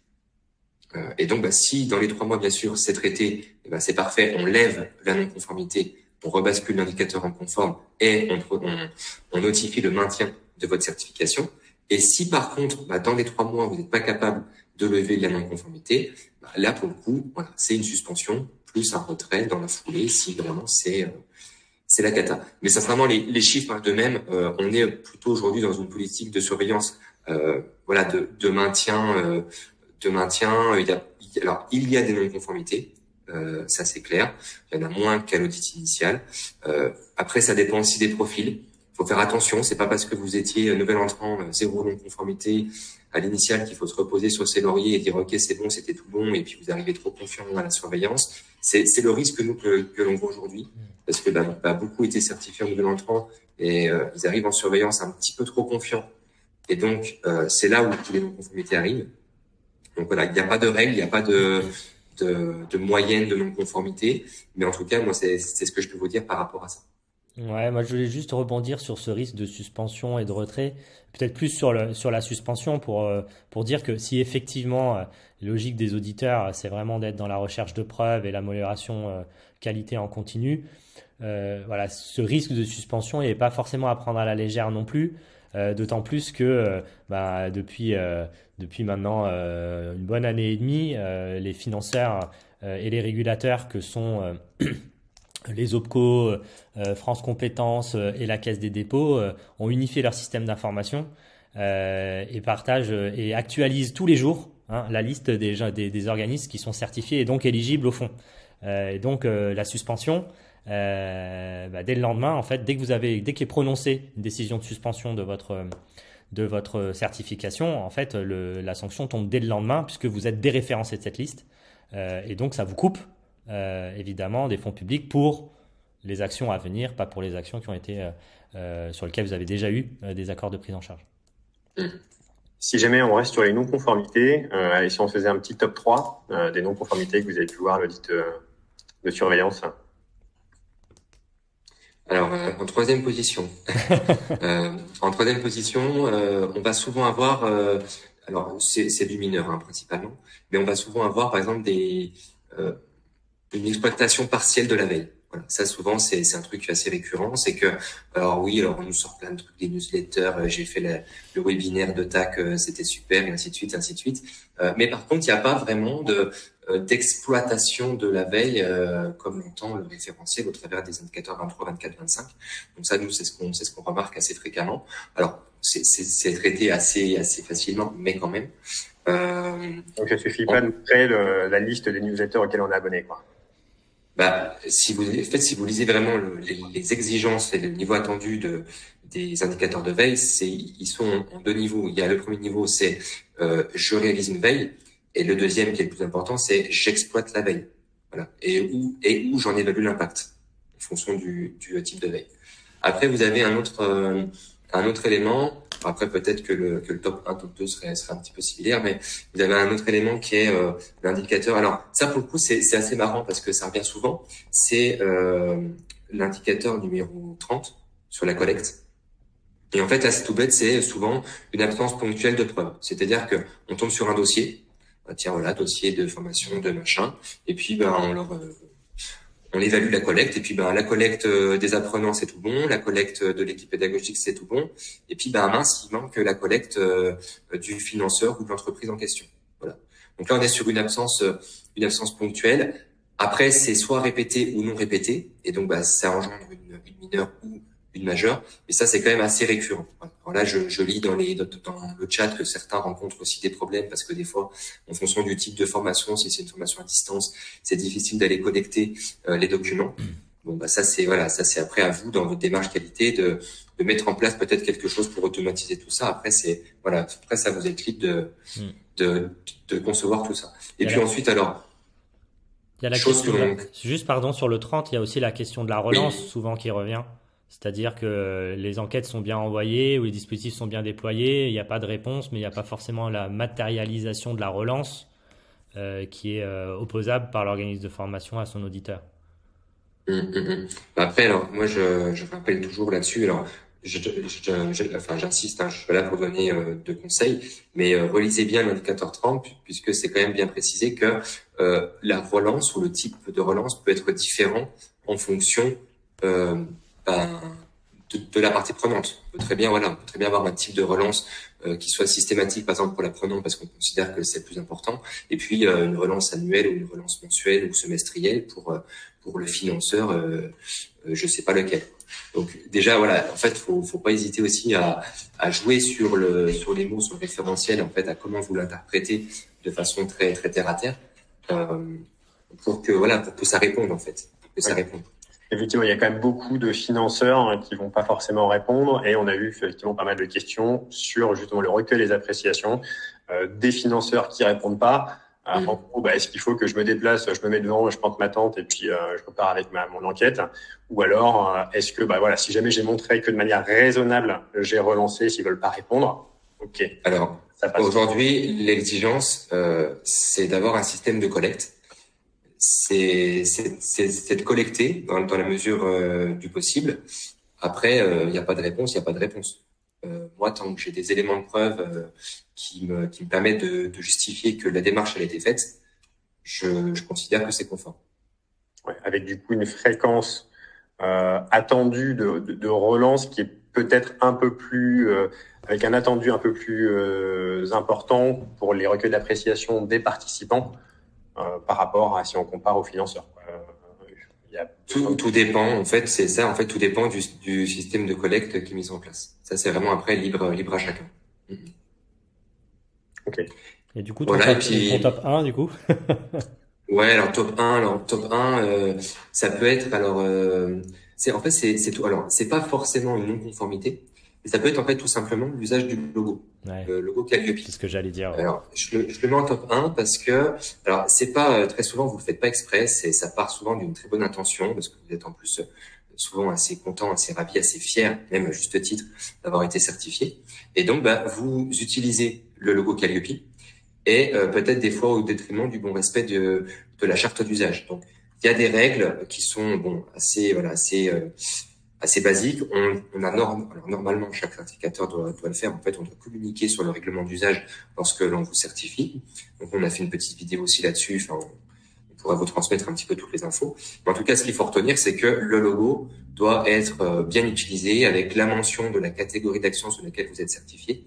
Et donc si dans les 3 mois bien sûr c'est traité, c'est parfait, on lève la non-conformité, on rebascule l'indicateur en conforme et on notifie le maintien de votre certification. Et si par contre dans les 3 mois vous n'êtes pas capable de lever la non-conformité, là pour le coup voilà, c'est une suspension plus un retrait dans la foulée si vraiment c'est la cata. Mais ça vraiment les chiffres parlent d'eux-mêmes. On est plutôt aujourd'hui dans une politique de surveillance de maintien. Il y a des non-conformités, ça c'est clair. Il y en a moins qu'à l'audit initial. Après, ça dépend aussi des profils. faut faire attention. C'est pas parce que vous étiez nouvel entrant, zéro non-conformité à l'initiale qu'il faut se reposer sur ses lauriers et dire ok c'est bon, c'était tout bon, et puis vous arrivez trop confiant à la surveillance. C'est le risque que l'on voit aujourd'hui, parce que beaucoup étaient certifiés en nouvel entrant et ils arrivent en surveillance un petit peu trop confiants. Et donc c'est là où les non-conformités arrivent. Donc voilà, il n'y a pas de règle, il n'y a pas de moyenne de non-conformité, mais en tout cas moi c'est ce que je peux vous dire par rapport à ça. Ouais, moi je voulais juste rebondir sur ce risque de suspension et de retrait, peut-être plus sur la suspension pour dire que si effectivement logique des auditeurs c'est vraiment d'être dans la recherche de preuves et l'amélioration qualité en continu, voilà, ce risque de suspension il n'est pas forcément à prendre à la légère non plus, d'autant plus que depuis maintenant une bonne année et demie, les financeurs et les régulateurs que sont les OPCO, France Compétences et la Caisse des dépôts ont unifié leur système d'information et partagent et actualisent tous les jours la liste des organismes qui sont certifiés et donc éligibles au fonds. Et donc la suspension, dès le lendemain, en fait, dès qu'est prononcée une décision de suspension de votre certification, en fait, la sanction tombe dès le lendemain puisque vous êtes déréférencé de cette liste et donc ça vous coupe. Évidemment des fonds publics pour les actions à venir, pas pour les actions qui ont été sur lesquelles vous avez déjà eu des accords de prise en charge. Si jamais on reste sur les non-conformités, et si on faisait un petit top 3 des non-conformités que vous avez pu voir l'audit de surveillance. Alors, en troisième position, on va souvent avoir, alors c'est du mineur principalement, mais on va souvent avoir par exemple une exploitation partielle de la veille. Voilà. Ça, souvent, c'est un truc assez récurrent. C'est que, alors on nous sort plein de trucs, des newsletters, j'ai fait le webinaire de TAC, c'était super, et ainsi de suite, et ainsi de suite. Mais par contre, il n'y a pas vraiment d'exploitation de la veille, comme l'entend le référentiel au travers des indicateurs 23, 24, 25. Donc ça, nous, c'est ce qu'on remarque assez fréquemment. Alors, c'est traité assez facilement, mais quand même. Donc, ça suffit pas de créer la liste des newsletters auxquels on est abonné, quoi. Si vous lisez vraiment les exigences et le niveau attendu des indicateurs de veille, ils sont en deux niveaux. Il y a le premier niveau, c'est je réalise une veille, et le deuxième qui est le plus important, c'est j'exploite la veille. Voilà. Et où j'en évalue l'impact en fonction du type de veille. Après, vous avez un autre élément. Après, peut-être que le top 1, top 2 serait un petit peu similaire, mais vous avez un autre élément qui est l'indicateur. Alors, ça, pour le coup, c'est assez marrant parce que ça revient souvent. C'est l'indicateur numéro 30 sur la collecte. Et en fait, là, c'est tout bête, c'est souvent une absence ponctuelle de preuves. C'est-à-dire que on tombe sur un dossier, tiens, voilà, dossier de formation, de machin, et puis on évalue la collecte, et puis la collecte des apprenants c'est tout bon, la collecte de l'équipe pédagogique c'est tout bon, et puis mince, il manque la collecte du financeur ou de l'entreprise en question. Voilà. Donc là on est sur une absence ponctuelle. Après c'est soit répété ou non répété, et donc ça engendre une mineure ou une majeure, mais ça c'est quand même assez récurrent. Alors là je lis dans le chat que certains rencontrent aussi des problèmes parce que des fois en fonction du type de formation, si c'est une formation à distance, c'est difficile d'aller collecter les documents. Bon ça c'est après à vous dans votre démarche qualité de mettre en place peut-être quelque chose pour automatiser tout ça. Après ça vous est libre de concevoir tout ça. Et puis ensuite alors il y a la question juste sur le 30, il y a aussi la question de la relance souvent qui revient. C'est-à-dire que les enquêtes sont bien envoyées ou les dispositifs sont bien déployés, il n'y a pas de réponse, mais il n'y a pas forcément la matérialisation de la relance qui est opposable par l'organisme de formation à son auditeur. Après, alors moi je rappelle toujours là-dessus. Alors j'insiste, je suis là pour donner de conseils, mais relisez bien l'indicateur 30 puisque c'est quand même bien précisé que la relance ou le type de relance peut être différent en fonction de la partie prenante. On peut très bien avoir un type de relance qui soit systématique, par exemple pour l'apprenant, parce qu'on considère que c'est le plus important, et puis une relance annuelle ou une relance mensuelle ou semestrielle pour le financeur, je sais pas lequel. Donc déjà en fait faut pas hésiter aussi à jouer sur les mots, sur le référentiel, en fait à comment vous l'interprétez de façon très très terre à terre, pour que ça réponde en fait, pour que ça réponde. effectivement, il y a quand même beaucoup de financeurs qui vont pas forcément répondre, et on a eu effectivement pas mal de questions sur justement le recueil des appréciations des financeurs qui répondent pas. En gros, est-ce qu'il faut que je me déplace, je me mets devant, je plante ma tente et puis je repars avec mon enquête, ou alors est-ce que voilà, si jamais j'ai montré que de manière raisonnable j'ai relancé, s'ils veulent pas répondre, ok. Alors aujourd'hui, l'exigence, c'est d'avoir un système de collecte. C'est de collecter dans la mesure du possible. Après, il n'y a pas de réponse, il n'y a pas de réponse. Moi, tant que j'ai des éléments de preuve qui me permettent de justifier que la démarche elle a été faite, je considère que c'est conforme. Ouais, avec du coup une fréquence attendue de relance qui est peut-être un peu plus avec un attendu un peu plus important pour les recueils d'appréciation des participants par rapport à si on compare aux financeurs. Tout dépend, en fait, c'est ça, en fait, tout dépend du système de collecte qui est mis en place. Ça, c'est vraiment après libre à chacun. Ok. Et du coup, ton top 1, du coup? Ouais, alors top 1, ça peut être, c'est tout. Alors, c'est pas forcément une non-conformité, mais ça peut être en fait tout simplement l'usage du logo. Ouais. Le logo Calliope. C'est ce que j'allais dire. Ouais. Alors, je le mets en top 1 parce que, alors, c'est pas, très souvent, vous le faites pas exprès, ça part souvent d'une très bonne intention, parce que vous êtes en plus souvent assez content, assez ravi, assez fier, même à juste titre, d'avoir été certifié. Et donc, vous utilisez le logo Calliope, et peut-être des fois au détriment du bon respect de la charte d'usage. Donc, il y a des règles qui sont assez basiques. Alors normalement, chaque certificateur doit le faire. En fait, on doit communiquer sur le règlement d'usage lorsque l'on vous certifie. Donc, on a fait une petite vidéo aussi là-dessus. Enfin, on pourra vous transmettre un petit peu toutes les infos. Mais en tout cas, ce qu'il faut retenir, c'est que le logo doit être bien utilisé avec la mention de la catégorie d'action sur laquelle vous êtes certifié.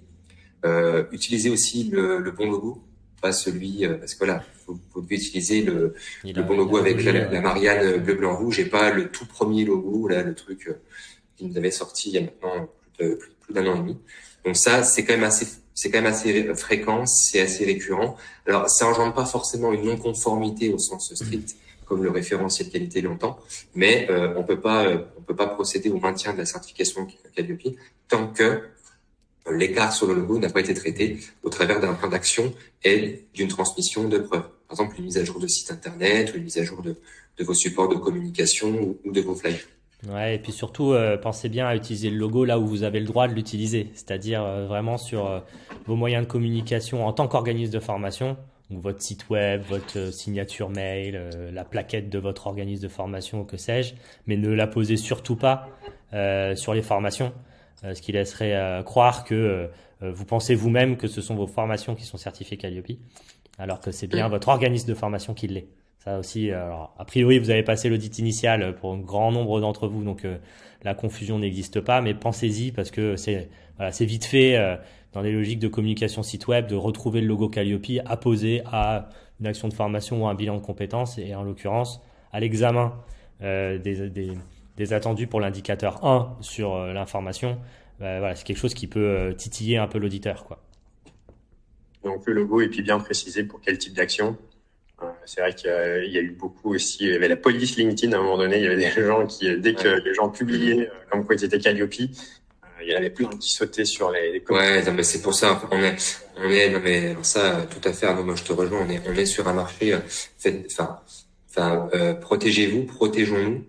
Utilisez aussi le bon logo, pas celui parce que voilà, vous devez utiliser le bon logo avec la Marianne bleu blanc rouge et pas le tout premier logo là, le truc qui nous avait sorti il y a maintenant plus d'un an et demi. Donc ça, c'est quand même assez fréquent, c'est assez récurrent. Alors ça engendre pas forcément une non-conformité au sens strict comme le référentiel qualité l'entend, mais on peut pas procéder au maintien de la certification Calliope tant que l'écart sur le logo n'a pas été traité au travers d'un plan d'action et d'une transmission de preuves. Par exemple, une mise à jour de site internet ou une mise à jour de vos supports de communication ou de vos flyers. Ouais, et puis surtout, pensez bien à utiliser le logo là où vous avez le droit de l'utiliser, c'est-à-dire vraiment sur vos moyens de communication en tant qu'organisme de formation, donc votre site web, votre signature mail, la plaquette de votre organisme de formation, que sais-je, mais ne la posez surtout pas sur les formations. Ce qui laisserait croire que vous pensez vous-même que ce sont vos formations qui sont certifiées Calliope, alors que c'est bien votre organisme de formation qui l'est. Ça aussi, alors, a priori, vous avez passé l'audit initial pour un grand nombre d'entre vous, donc la confusion n'existe pas, mais pensez-y parce que c'est vite fait dans les logiques de communication site web de retrouver le logo Calliope apposé à une action de formation ou un bilan de compétences, et en l'occurrence à l'examen des attendus pour l'indicateur 1 sur l'information. C'est quelque chose qui peut titiller un peu l'auditeur, quoi. Donc le logo et puis bien précisé pour quel type d'action. C'est vrai qu'il y a eu beaucoup aussi, il y avait la police LinkedIn à un moment donné, il y avait des gens qui, dès que les gens publiaient comme quoi ils étaient Calliope, il y en avait plein qui sautaient sur les commentaires. Ouais, non, mais c'est pour ça, non mais ça, tout à fait, Arnaud, moi je te rejoins, on est sur un marché, protégez-vous, protégeons-nous.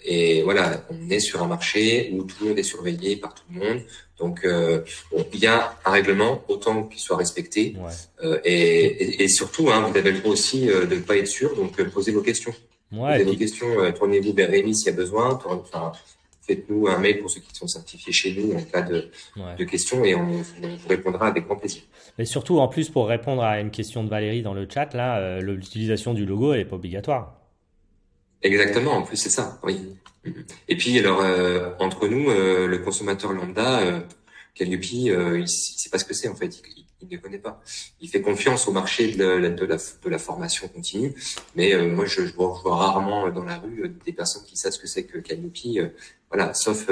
Et voilà, on est sur un marché où tout le monde est surveillé par tout le monde. Donc, il y a un règlement, autant qu'il soit respecté. Ouais. Et surtout, vous avez le droit aussi de ne pas être sûr. Donc, posez vos questions. Ouais, posez vos questions. Tournez-vous vers Rémi s'il y a besoin. Faites-nous un mail pour ceux qui sont certifiés chez nous en cas de questions et on vous répondra avec grand plaisir. Mais surtout, en plus, pour répondre à une question de Valérie dans le chat, là, l'utilisation du logo n'est pas obligatoire. Exactement, en plus c'est ça, oui. Et puis alors entre nous, le consommateur lambda, Calliope, il sait pas ce que c'est en fait, il ne connaît pas. Il fait confiance au marché de la formation continue, mais moi je vois rarement dans la rue des personnes qui savent ce que c'est que Calliope, voilà, sauf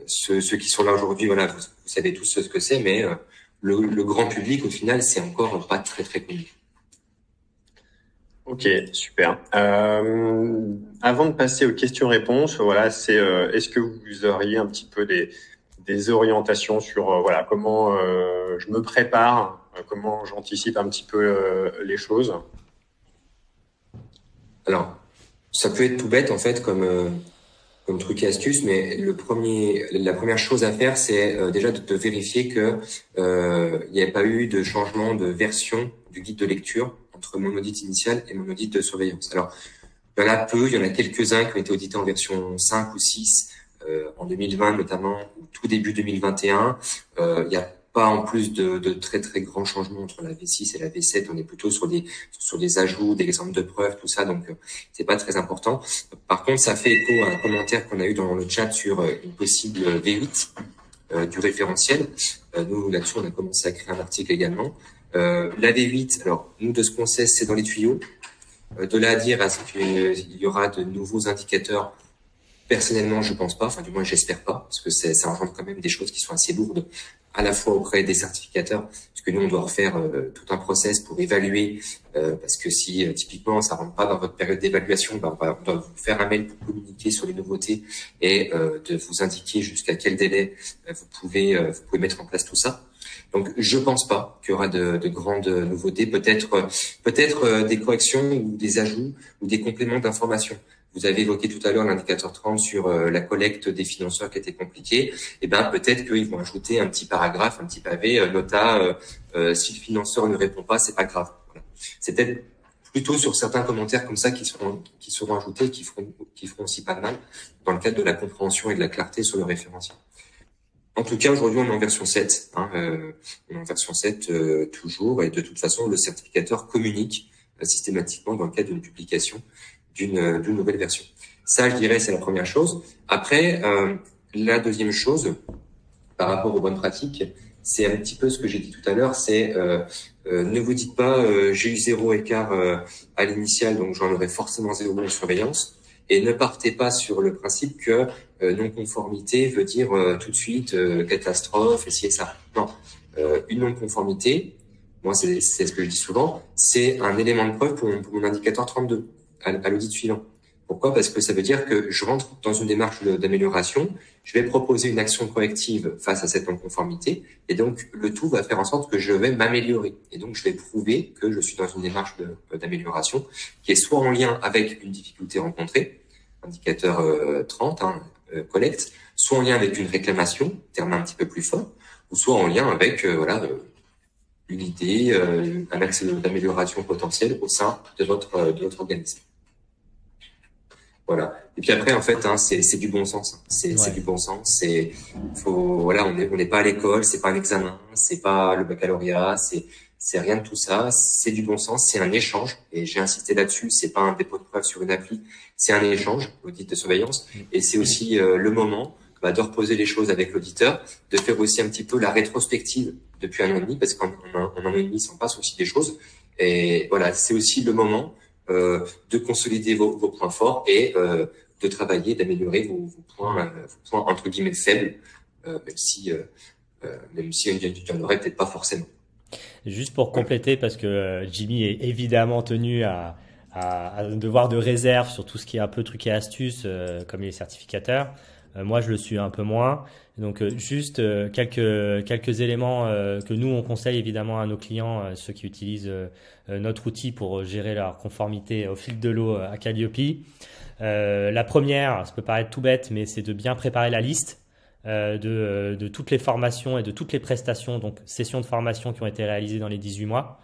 ceux qui sont là aujourd'hui, voilà, vous savez tous ce que c'est, mais le grand public au final c'est encore pas très très connu. Ok, super. Avant de passer aux questions-réponses, voilà, est-ce que vous auriez un petit peu des orientations sur voilà comment je me prépare, comment j'anticipe un petit peu les choses? Alors, ça peut être tout bête en fait comme truc et astuce, mais la première chose à faire, c'est déjà de vérifier que il n'y a pas eu de changement de version du guide de lecture entre mon audit initial et mon audit de surveillance. Alors, il y en a peu, il y en a quelques-uns qui ont été audités en version 5 ou 6 en 2020 notamment, ou tout début 2021. Il n'y a pas en plus de très très grands changements entre la V6 et la V7. On est plutôt sur des ajouts, des exemples de preuves, tout ça, donc c'est pas très important. Par contre, ça fait écho à un commentaire qu'on a eu dans le chat sur une possible V8 du référentiel. Nous, là-dessus, on a commencé à créer un article également. La V8, alors nous, de ce qu'on sait, c'est dans les tuyaux. De là à dire à ce qu'il y aura de nouveaux indicateurs, personnellement, je pense pas. Enfin, du moins, j'espère pas, parce que ça engendre quand même des choses qui sont assez lourdes, à la fois auprès des certificateurs, parce que nous, on doit refaire tout un process pour évaluer, parce que si typiquement ça rentre pas dans votre période d'évaluation, ben, on doit vous faire un mail pour communiquer sur les nouveautés et de vous indiquer jusqu'à quel délai vous pouvez mettre en place tout ça. Donc, je pense pas qu'il y aura de grandes nouveautés. Peut-être des corrections ou des ajouts ou des compléments d'information. Vous avez évoqué tout à l'heure l'indicateur 30 sur la collecte des financeurs qui était compliqué. Eh ben, peut-être qu'ils vont ajouter un petit paragraphe, un petit pavé, nota, si le financeur ne répond pas, c'est pas grave. Voilà. C'est peut-être plutôt sur certains commentaires comme ça qui seront ajoutés, qui feront aussi pas de mal dans le cadre de la compréhension et de la clarté sur le référentiel. En tout cas, aujourd'hui, on est en version 7. On est en version 7 toujours. Et de toute façon, le certificateur communique systématiquement dans le cadre d'une publication d'une nouvelle version. Ça, je dirais, c'est la première chose. Après, la deuxième chose, par rapport aux bonnes pratiques, c'est un petit peu ce que j'ai dit tout à l'heure, c'est ne vous dites pas j'ai eu 0 écart à l'initial, donc j'en aurai forcément 0 en surveillance. Et ne partez pas sur le principe que non-conformité veut dire tout de suite catastrophe, et ci et ça. Non, une non-conformité, moi c'est ce que je dis souvent, c'est un élément de preuve pour mon indicateur 32 à l'audit suivant. Pourquoi? Parce que ça veut dire que je rentre dans une démarche d'amélioration, je vais proposer une action corrective face à cette non-conformité, et donc le tout va faire en sorte que je vais m'améliorer. Et donc je vais prouver que je suis dans une démarche d'amélioration qui est soit en lien avec une difficulté rencontrée, indicateur 30, collecte, soit en lien avec une réclamation, terme un petit peu plus fort, ou soit en lien avec une idée, un axe d'amélioration potentielle au sein de votre organisme. Voilà. Et puis après, en fait, c'est du bon sens. C'est du bon sens. On n'est pas à l'école, c'est pas un examen, c'est pas le baccalauréat, c'est rien de tout ça. C'est du bon sens, c'est un échange. Et j'ai insisté là-dessus. C'est pas un dépôt de preuve sur une appli, c'est un échange, l'audit de surveillance. Et c'est aussi le moment de reposer les choses avec l'auditeur, de faire aussi un petit peu la rétrospective depuis un an et demi, parce qu'en un an et demi, il s'en passe aussi des choses. Et voilà, c'est aussi le moment de consolider vos points forts et de travailler, d'améliorer vos points entre guillemets faibles, même si il n'y en aurait peut-être pas forcément. Juste pour compléter, parce que Jimmy est évidemment tenu à un devoir de réserve sur tout ce qui est un peu truc et astuces, comme les certificateurs. Moi, je le suis un peu moins. Donc, juste quelques éléments que nous, on conseille évidemment à nos clients, ceux qui utilisent notre outil pour gérer leur conformité au fil de l'eau à Calliope. La première, ça peut paraître tout bête, mais c'est de bien préparer la liste de toutes les formations et de toutes les prestations, donc sessions de formation qui ont été réalisées dans les 18 mois.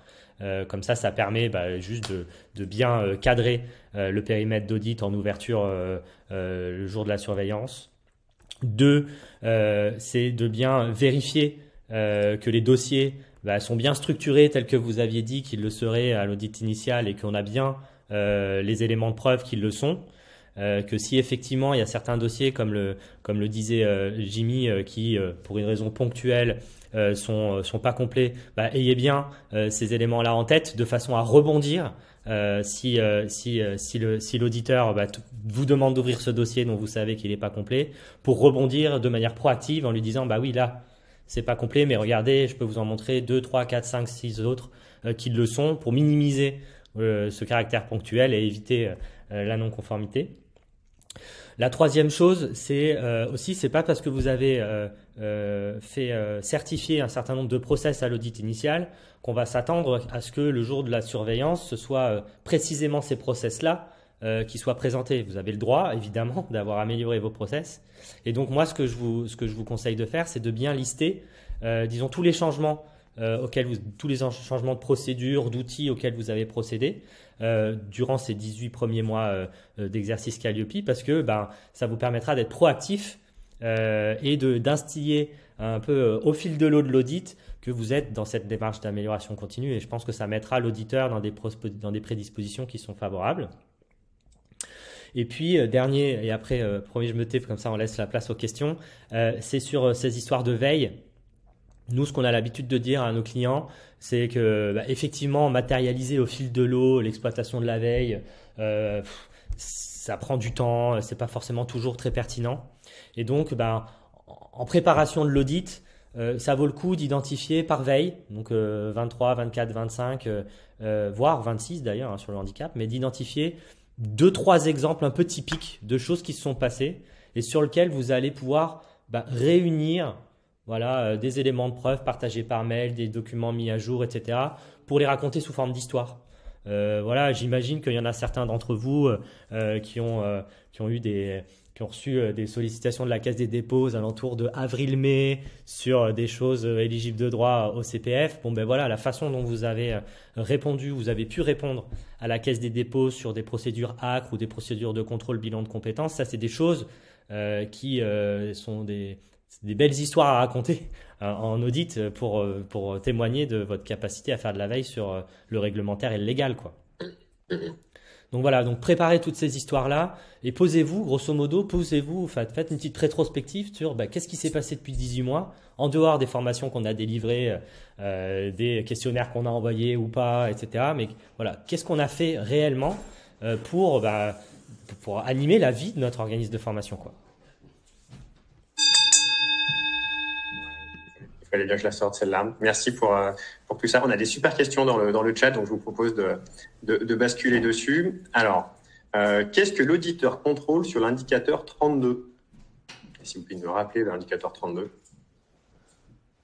Comme ça permet juste de bien cadrer le périmètre d'audit en ouverture le jour de la surveillance. 2, c'est de bien vérifier que les dossiers sont bien structurés tels que vous aviez dit qu'ils le seraient à l'audit initial et qu'on a bien les éléments de preuve qu'ils le sont. Que si effectivement il y a certains dossiers comme le disait Jimmy qui pour une raison ponctuelle sont pas complets, ayez bien ces éléments-là en tête de façon à rebondir si l'auditeur vous demande d'ouvrir ce dossier dont vous savez qu'il n'est pas complet, pour rebondir de manière proactive en lui disant oui là c'est pas complet, mais regardez, je peux vous en montrer 2, 3, 4, 5, 6 autres qui le sont, pour minimiser ce caractère ponctuel et éviter la non-conformité. La troisième chose, c'est aussi, c'est pas parce que vous avez fait certifier un certain nombre de process à l'audit initial qu'on va s'attendre à ce que le jour de la surveillance, ce soit précisément ces process-là qui soient présentés. Vous avez le droit, évidemment, d'avoir amélioré vos process. Et donc moi, ce que je vous conseille de faire, c'est de bien lister, disons, tous les changements tous les changements de procédure, d'outils auxquels vous avez procédé durant ces 18 premiers mois d'exercice Calliope, parce que ça vous permettra d'être proactif et d'instiller un peu au fil de l'eau de l'audit que vous êtes dans cette démarche d'amélioration continue. Et je pense que ça mettra l'auditeur dans des prédispositions qui sont favorables. Et puis, dernier, et après, promis, je me tais, comme ça on laisse la place aux questions, c'est sur ces histoires de veille. Nous, ce qu'on a l'habitude de dire à nos clients, c'est que effectivement, matérialiser au fil de l'eau l'exploitation de la veille, ça prend du temps, c'est pas forcément toujours très pertinent. Et donc, en préparation de l'audit, ça vaut le coup d'identifier par veille, donc 23, 24, 25, voire 26 d'ailleurs sur le handicap, mais d'identifier 2-3 exemples un peu typiques de choses qui se sont passées et sur lesquelles vous allez pouvoir réunir des éléments de preuve partagés par mail, des documents mis à jour, etc. pour les raconter sous forme d'histoire. J'imagine qu'il y en a certains d'entre vous qui ont reçu des sollicitations de la Caisse des dépôts aux alentours de avril-mai sur des choses éligibles de droit au CPF. La façon dont vous avez vous avez pu répondre à la Caisse des dépôts sur des procédures ACRE ou des procédures de contrôle bilan de compétences, ça c'est des choses qui sont des belles histoires à raconter en audit pour témoigner de votre capacité à faire de la veille sur le réglementaire et le légal, quoi. Donc préparez toutes ces histoires-là et posez-vous, grosso modo, faites une petite rétrospective sur qu'est-ce qui s'est passé depuis 18 mois, en dehors des formations qu'on a délivrées, des questionnaires qu'on a envoyés ou pas, etc. Mais qu'est-ce qu'on a fait réellement pour animer la vie de notre organisme de formation, quoi. Il fallait bien que je la sorte celle-là. Merci pour tout ça. On a des super questions dans le chat, donc je vous propose de basculer dessus. Alors, qu'est-ce que l'auditeur contrôle sur l'indicateur 32 ? Si vous pouvez me rappeler l'indicateur 32.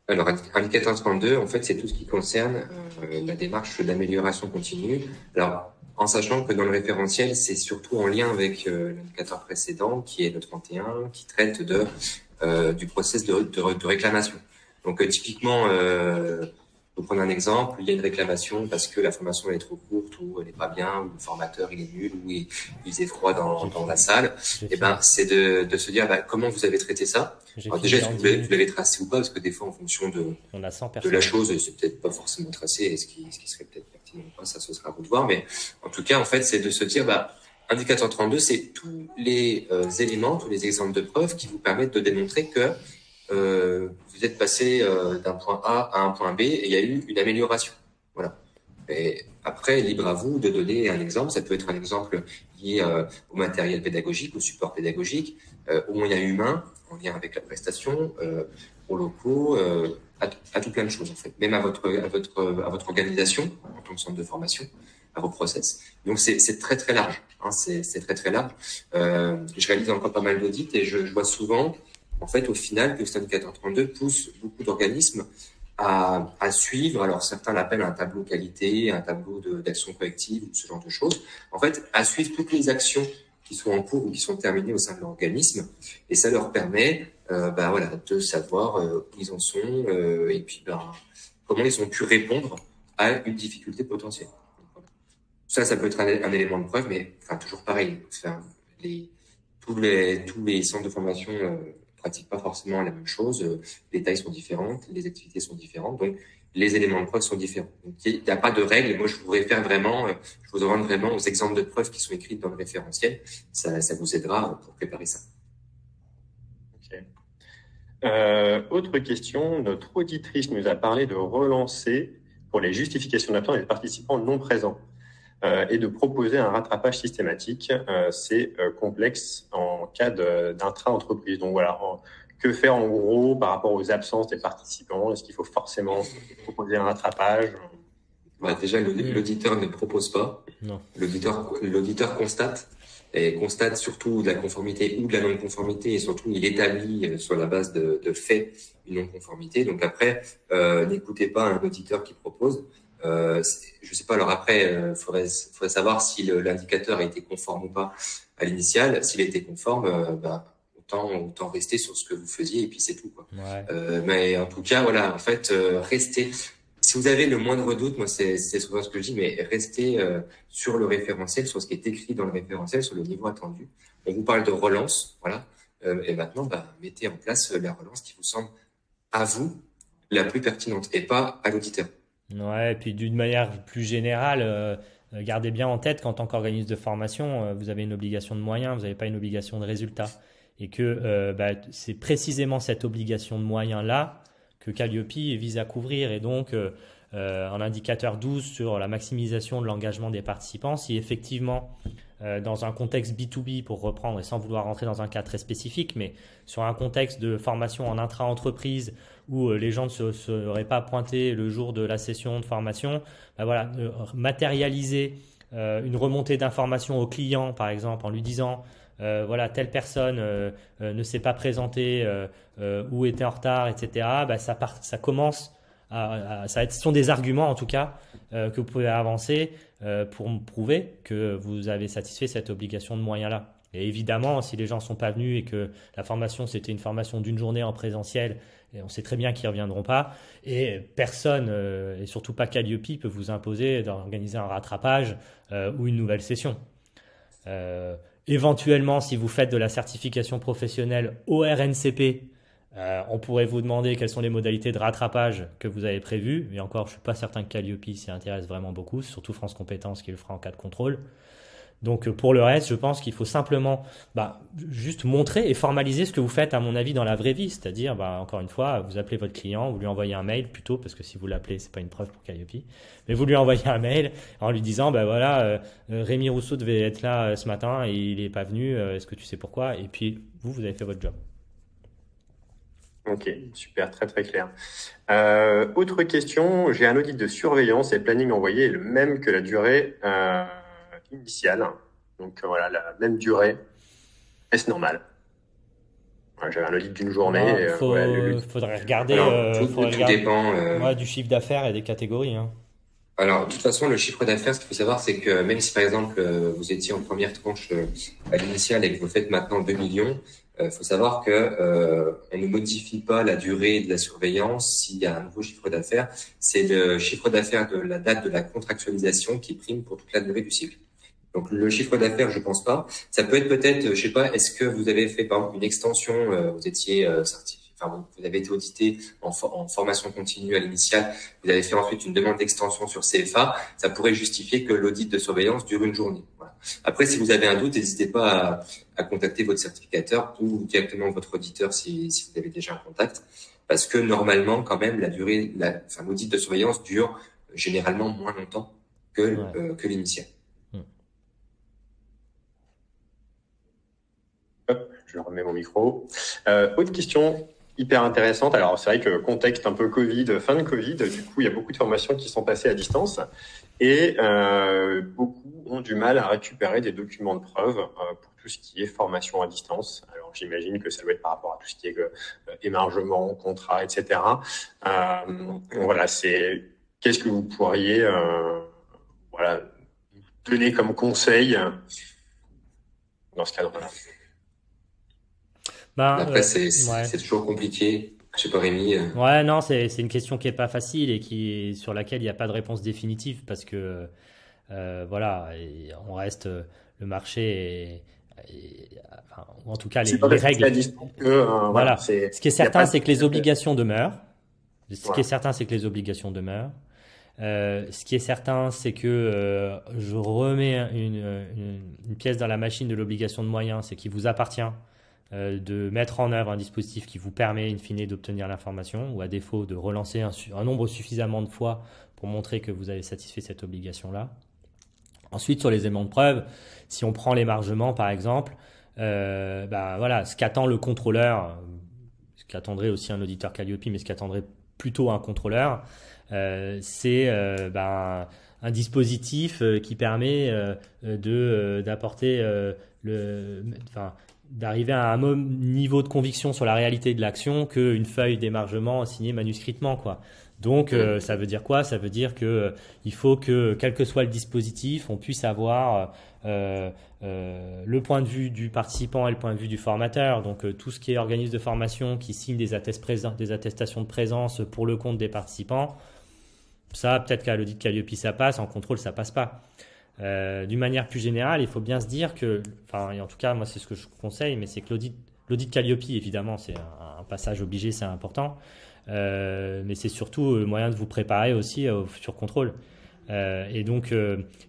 Alors, indicateur 32, en fait, c'est tout ce qui concerne la démarche d'amélioration continue. Alors, en sachant que dans le référentiel, c'est surtout en lien avec l'indicateur précédent, qui est le 31, qui traite du process de réclamation. Donc typiquement, pour prendre un exemple, il y a une réclamation parce que la formation elle est trop courte ou elle n'est pas bien, ou le formateur il est nul, ou il faisait froid dans la salle. Et c'est de se dire comment vous avez traité ça. Alors déjà, est-ce que vous l'avez tracé ou pas, parce que des fois en fonction de la chose, c'est peut-être pas forcément tracé, et ce qui serait peut-être pertinent ou pas, ça ce sera à vous de voir. Mais en tout cas, en fait, c'est de se dire indicateur 32, c'est tous les éléments, tous les exemples de preuves qui vous permettent de démontrer que vous êtes passé d'un point A à un point B et il y a eu une amélioration. Voilà. Et après, libre à vous de donner un exemple. Ça peut être un exemple lié au matériel pédagogique, au support pédagogique, aux moyens humains en lien avec la prestation, aux locaux, à tout plein de choses en fait. Même à votre organisation en tant que centre de formation, à vos process. Donc c'est très très large. C'est très très large. Je réalise encore pas mal d'audits et je vois souvent en fait, au final, que cet indicateur 32 pousse beaucoup d'organismes à suivre. Alors, certains l'appellent un tableau qualité, un tableau d'action collective ou ce genre de choses. En fait, à suivre toutes les actions qui sont en cours ou qui sont terminées au sein de l'organisme. Et ça leur permet, de savoir où ils en sont et puis, comment ils ont pu répondre à une difficulté potentielle. Ça peut être un élément de preuve, mais toujours pareil. Tous les centres de formation pratiquent pas forcément la même chose, les tailles sont différentes, les activités sont différentes, donc les éléments de preuve sont différents. Donc il n'y a pas de règle. Moi, je vous oriente vraiment aux exemples de preuves qui sont écrites dans le référentiel. Ça vous aidera pour préparer ça. Ok. Autre question, notre auditrice nous a parlé de relancer pour les justifications d'absence des participants non présents. Et de proposer un rattrapage systématique, c'est complexe en cas d'intra-entreprise. Donc voilà, que faire en gros par rapport aux absences des participants? Est-ce qu'il faut forcément proposer un rattrapage? Bah, déjà, l'auditeur ne propose pas. Non. L'auditeur constate et constate surtout de la conformité ou de la non-conformité et surtout il établit sur la base de faits une non-conformité. Donc après, n'écoutez pas un auditeur qui propose. Je sais pas. Alors après, faudrait savoir si l'indicateur a été conforme ou pas à l'initial. S'il était conforme, bah, autant rester sur ce que vous faisiez et puis c'est tout, quoi. Ouais. Mais en tout cas, voilà, en fait, restez. Si vous avez le moindre doute, moi c'est souvent ce que je dis, mais restez sur le référentiel, sur ce qui est écrit dans le référentiel, sur le niveau attendu. On vous parle de relance, voilà. Et maintenant, bah, mettez en place la relance qui vous semble à vous la plus pertinente et pas à l'auditeur. Ouais, et puis d'une manière plus générale, gardez bien en tête qu'en tant qu'organisme de formation, vous avez une obligation de moyens, vous n'avez pas une obligation de résultat. Et que bah, c'est précisément cette obligation de moyens-là que Calliope vise à couvrir. Et donc, un indicateur 12 sur la maximisation de l'engagement des participants, si effectivement, dans un contexte B2B, pour reprendre, et sans vouloir rentrer dans un cas très spécifique, mais sur un contexte de formation en intra-entreprise où les gens ne se seraient pas pointés le jour de la session de formation, bah voilà, matérialiser une remontée d'informations au client, par exemple, en lui disant voilà, telle personne ne s'est pas présentée ou était en retard, etc. Bah, ça commence ce sont des arguments en tout cas que vous pouvez avancer pour me prouver que vous avez satisfait cette obligation de moyens-là. Et évidemment, si les gens ne sont pas venus et que la formation c'était une formation d'une journée en présentiel, et on sait très bien qu'ils ne reviendront pas, et personne, et surtout pas Calliope, peut vous imposer d'organiser un rattrapage ou une nouvelle session. Éventuellement, si vous faites de la certification professionnelle au RNCP, on pourrait vous demander quelles sont les modalités de rattrapage que vous avez prévues. Mais encore, je ne suis pas certain que Calliope s'y intéresse vraiment beaucoup, surtout France Compétences qui le fera en cas de contrôle. Donc pour le reste, je pense qu'il faut simplement juste montrer et formaliser ce que vous faites, à mon avis, dans la vraie vie. C'est-à-dire, encore une fois, vous appelez votre client, vous lui envoyez un mail plutôt, parce que si vous l'appelez, c'est pas une preuve pour Calliope, mais vous lui envoyez un mail en lui disant, voilà, Rémi Rousseau devait être là ce matin et il n'est pas venu, est-ce que tu sais pourquoi? Et puis, vous avez fait votre job. Ok, super, très très clair. Autre question, j'ai un audit de surveillance et le planning envoyé est le même que la durée initiale. Donc voilà, la même durée. Est-ce normal? Ouais, j'avais un audit d'une journée. Faudrait regarder, Alors, tout dépend du chiffre d'affaires et des catégories. Hein. Alors, de toute façon, le chiffre d'affaires, ce qu'il faut savoir, c'est que même si, par exemple, vous étiez en première tranche à l'initiale et que vous faites maintenant 2 millions, faut savoir que on ne modifie pas la durée de la surveillance s'il y a un nouveau chiffre d'affaires. C'est le chiffre d'affaires de la date de la contractualisation qui prime pour toute la durée du cycle. Donc, le chiffre d'affaires, je pense pas. Ça peut être peut-être, je sais pas, est-ce que vous avez fait, par exemple, une extension, vous étiez certifié, enfin, vous avez été audité en formation continue à l'initiale, vous avez fait ensuite une demande d'extension sur CFA, ça pourrait justifier que l'audit de surveillance dure une journée. Voilà. Après, si vous avez un doute, n'hésitez pas à contacter votre certificateur ou directement votre auditeur si vous avez déjà un contact, parce que normalement, quand même, l'audit de surveillance dure généralement moins longtemps que l'initial. Hop, je remets mon micro. Autre question hyper intéressante. Alors, c'est vrai que contexte un peu Covid, fin de Covid, du coup, il y a beaucoup de formations qui sont passées à distance et beaucoup ont du mal à récupérer des documents de preuve pour tout ce qui est formation à distance. Alors, j'imagine que ça doit être par rapport à tout ce qui est émargement, contrat, etc. Voilà, qu'est-ce que vous pourriez donner comme conseil dans ce cadre-là? Après, c'est toujours compliqué. Je sais pas, Rémi. Ouais, non, c'est une question qui est pas facile et sur laquelle il n'y a pas de réponse définitive parce que voilà, on reste le marché ou en tout cas les règles. Voilà. Ce qui est certain, c'est que les obligations demeurent. Ce qui est certain, c'est que les obligations demeurent. Ce qui est certain, c'est que je remets une pièce dans la machine de l'obligation de moyens, c'est qu'il vous appartient de mettre en œuvre un dispositif qui vous permet in fine d'obtenir l'information ou à défaut de relancer un nombre suffisamment de fois pour montrer que vous avez satisfait cette obligation-là. Ensuite, sur les éléments de preuve, si on prend l'émargement par exemple, voilà, ce qu'attend le contrôleur, ce qu'attendrait aussi un auditeur Calliope, mais ce qu'attendrait plutôt un contrôleur. C'est un dispositif qui permet d'apporter d'arriver à un même niveau de conviction sur la réalité de l'action qu'une feuille d'émargement signée manuscritement, quoi. Donc, ça veut dire quoi? Ça veut dire que il faut que, quel que soit le dispositif, on puisse avoir le point de vue du participant et le point de vue du formateur. Donc, tout ce qui est organisme de formation qui signe des attestations de présence pour le compte des participants, ça, peut-être qu'à l'audit Calliope, ça passe, en contrôle, ça passe pas. D'une manière plus générale, il faut bien se dire que, et en tout cas, moi, c'est ce que je conseille, mais c'est que l'audit Calliope, évidemment, c'est un passage obligé, c'est important. Mais c'est surtout le moyen de vous préparer aussi au futur contrôle. Et donc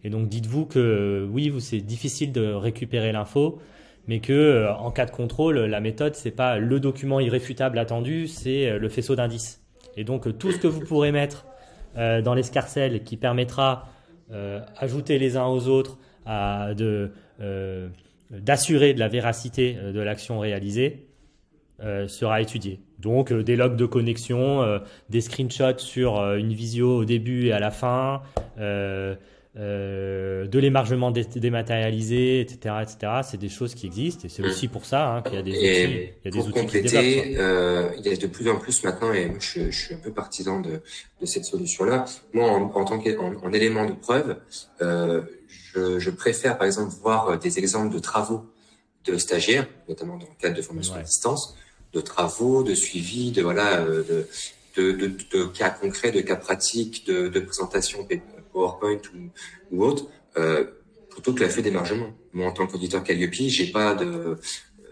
dites-vous que oui, c'est difficile de récupérer l'info, mais que en cas de contrôle, la méthode, c'est pas le document irréfutable attendu, c'est le faisceau d'indices. Et donc tout ce que vous pourrez mettre dans l'escarcelle qui permettra ajouter les uns aux autres d'assurer de la véracité de l'action réalisée sera étudié. Donc des logs de connexion, des screenshots sur une visio au début et à la fin, de l'émargement dématérialisé, etc., etc. C'est des choses qui existent et c'est aussi pour ça qu'il y a des outils, il y a des outils qui se développent. Il y a de plus en plus maintenant, et moi je suis un peu partisan de cette solution-là. Moi, en tant qu'en élément de preuve, je préfère par exemple voir des exemples de travaux de stagiaires, notamment dans le cadre de formation à distance, de travaux, de suivi, de cas concrets, de cas pratiques, de présentations PowerPoint ou autre, plutôt que la feuille d'émargement. Moi, en tant qu'auditeur Calliope, j'ai pas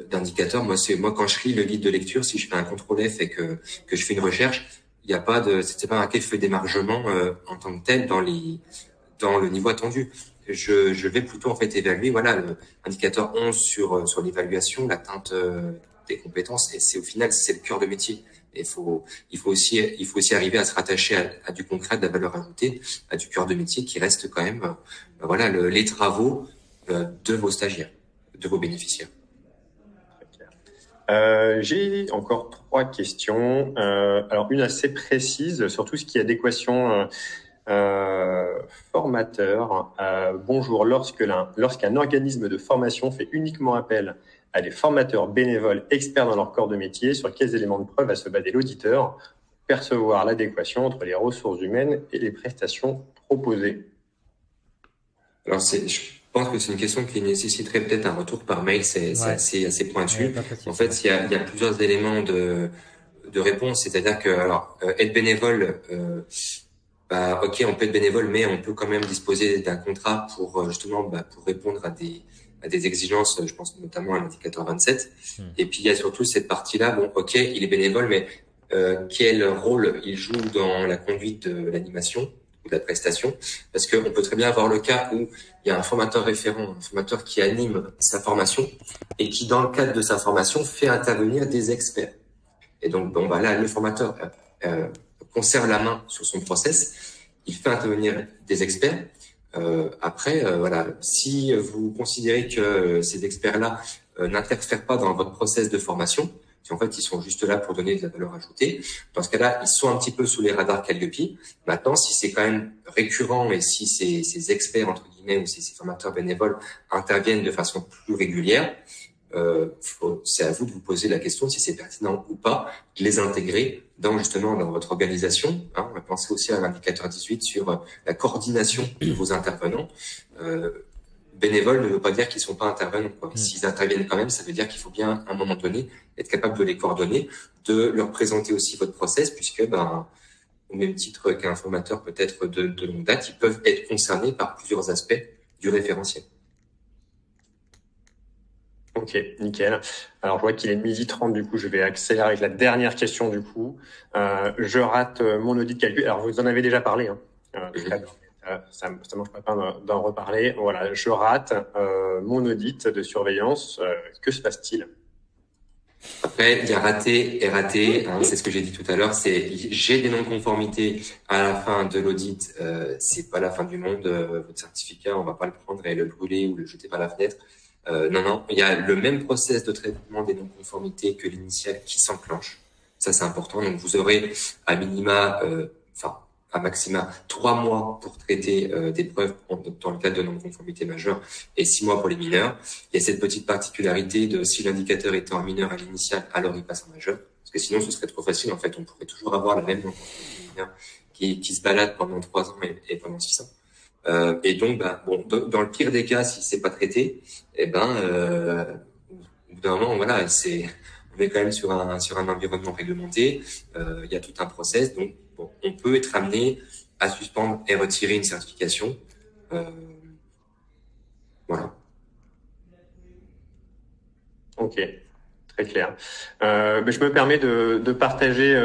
d'indicateur. Moi, quand je lis le guide de lecture, si je fais un contrôle F et que je fais une recherche, il n'y a pas c'est pas marqué feuille d'émargement en tant que tel dans le niveau attendu. Je vais plutôt en fait évaluer, l'indicateur 11 sur l'évaluation, l'atteinte des compétences, et c'est au final c'est le cœur de métier. Et il faut aussi arriver à se rattacher à du concret, de la valeur ajoutée, à du cœur de métier qui reste quand même les travaux de vos stagiaires, de vos bénéficiaires. J'ai encore 3 questions. Alors une assez précise sur tout ce qui est adéquation formateur. Bonjour, lorsqu'un organisme de formation fait uniquement appel à des formateurs bénévoles experts dans leur corps de métier, sur quels éléments de preuve va se baser l'auditeur pour percevoir l'adéquation entre les ressources humaines et les prestations proposées? Alors je pense que c'est une question qui nécessiterait peut-être un retour par mail, c'est assez pointu. En fait, il y a plusieurs éléments de réponse, c'est-à-dire que être bénévole, ok, on peut être bénévole, mais on peut quand même disposer d'un contrat pour justement pour répondre à des exigences, je pense notamment à l'indicateur 27. Et puis il y a surtout cette partie-là, ok, il est bénévole, mais quel rôle il joue dans la conduite de l'animation ou de la prestation? Parce qu'on peut très bien avoir le cas où il y a un formateur référent, un formateur qui anime sa formation et qui, dans le cadre de sa formation, fait intervenir des experts. Et donc, là, le formateur conserve la main sur son process, il fait intervenir des experts. Après, si vous considérez que ces experts-là n'interfèrent pas dans votre process de formation, si en fait ils sont juste là pour donner de la valeur ajoutée, dans ce cas-là, ils sont un petit peu sous les radars Calliope. Maintenant, si c'est quand même récurrent et si ces experts entre guillemets ou ces formateurs bénévoles interviennent de façon plus régulière, c'est à vous de vous poser la question si c'est pertinent ou pas de les intégrer dans votre organisation. Pensez aussi à l'indicateur 18 sur la coordination de vos intervenants. Bénévoles ne veut pas dire qu'ils sont pas intervenants, quoi. S'ils interviennent quand même, ça veut dire qu'il faut bien, à un moment donné, être capable de les coordonner, de leur présenter aussi votre process, puisque, au même titre qu'un formateur peut-être de longue date, ils peuvent être concernés par plusieurs aspects du référentiel. Ok, nickel. Alors, je vois qu'il est 12h30, du coup, je vais accélérer avec la dernière question, du coup. Je rate mon audit calcul. Alors, vous en avez déjà parlé, ça mange pas d'en reparler. Voilà, je rate mon audit de surveillance. Que se passe-t-il? Après, il y a raté et raté. C'est ce que j'ai dit tout à l'heure. J'ai des non-conformités à la fin de l'audit. C'est pas la fin du monde. Votre certificat, on va pas le prendre et le brûler ou le jeter par la fenêtre. Non, il y a le même process de traitement des non-conformités que l'initial qui s'enclenche. Ça, c'est important. Donc, vous aurez à minima, à maxima 3 mois pour traiter des preuves dans le cadre de non-conformité majeure et 6 mois pour les mineurs. Il y a cette petite particularité de si l'indicateur était en mineur à l'initial, alors il passe en majeur. Parce que sinon, ce serait trop facile. En fait, on pourrait toujours avoir la même non-conformité mineure qui se balade pendant 3 ans et pendant 6 ans. Et donc, dans le pire des cas, si c'est pas traité, au bout d'un moment, voilà, on est quand même sur un environnement réglementé. Il y a tout un process, donc bon, on peut être amené à suspendre et retirer une certification. Voilà. Ok, très clair. Je me permets de partager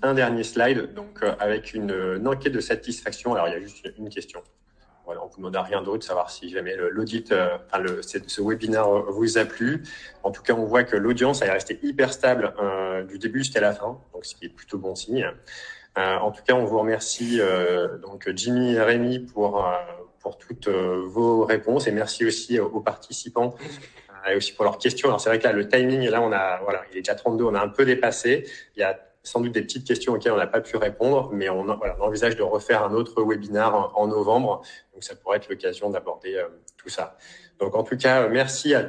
un dernier slide, donc avec une enquête de satisfaction. Alors, il y a juste une question. Voilà, on vous demande à rien d'autre, savoir si jamais l'audit, ce webinaire vous a plu. En tout cas, on voit que l'audience est restée hyper stable du début jusqu'à la fin, donc ce qui est plutôt bon signe. En tout cas, on vous remercie donc Jimmy et Rémi pour toutes vos réponses et merci aussi aux participants et aussi pour leurs questions. Alors c'est vrai que là, le timing, là, il est déjà 32, on a un peu dépassé. Il y a sans doute des petites questions auxquelles on n'a pas pu répondre, mais on envisage de refaire un autre webinaire en novembre. Donc, ça pourrait être l'occasion d'aborder tout ça. Donc, en tout cas, merci à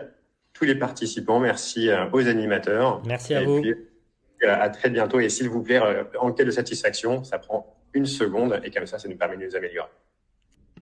tous les participants, merci aux animateurs. Merci à vous. Puis, à très bientôt. Et s'il vous plaît, enquête de satisfaction, ça prend 1 seconde et comme ça nous permet de nous améliorer.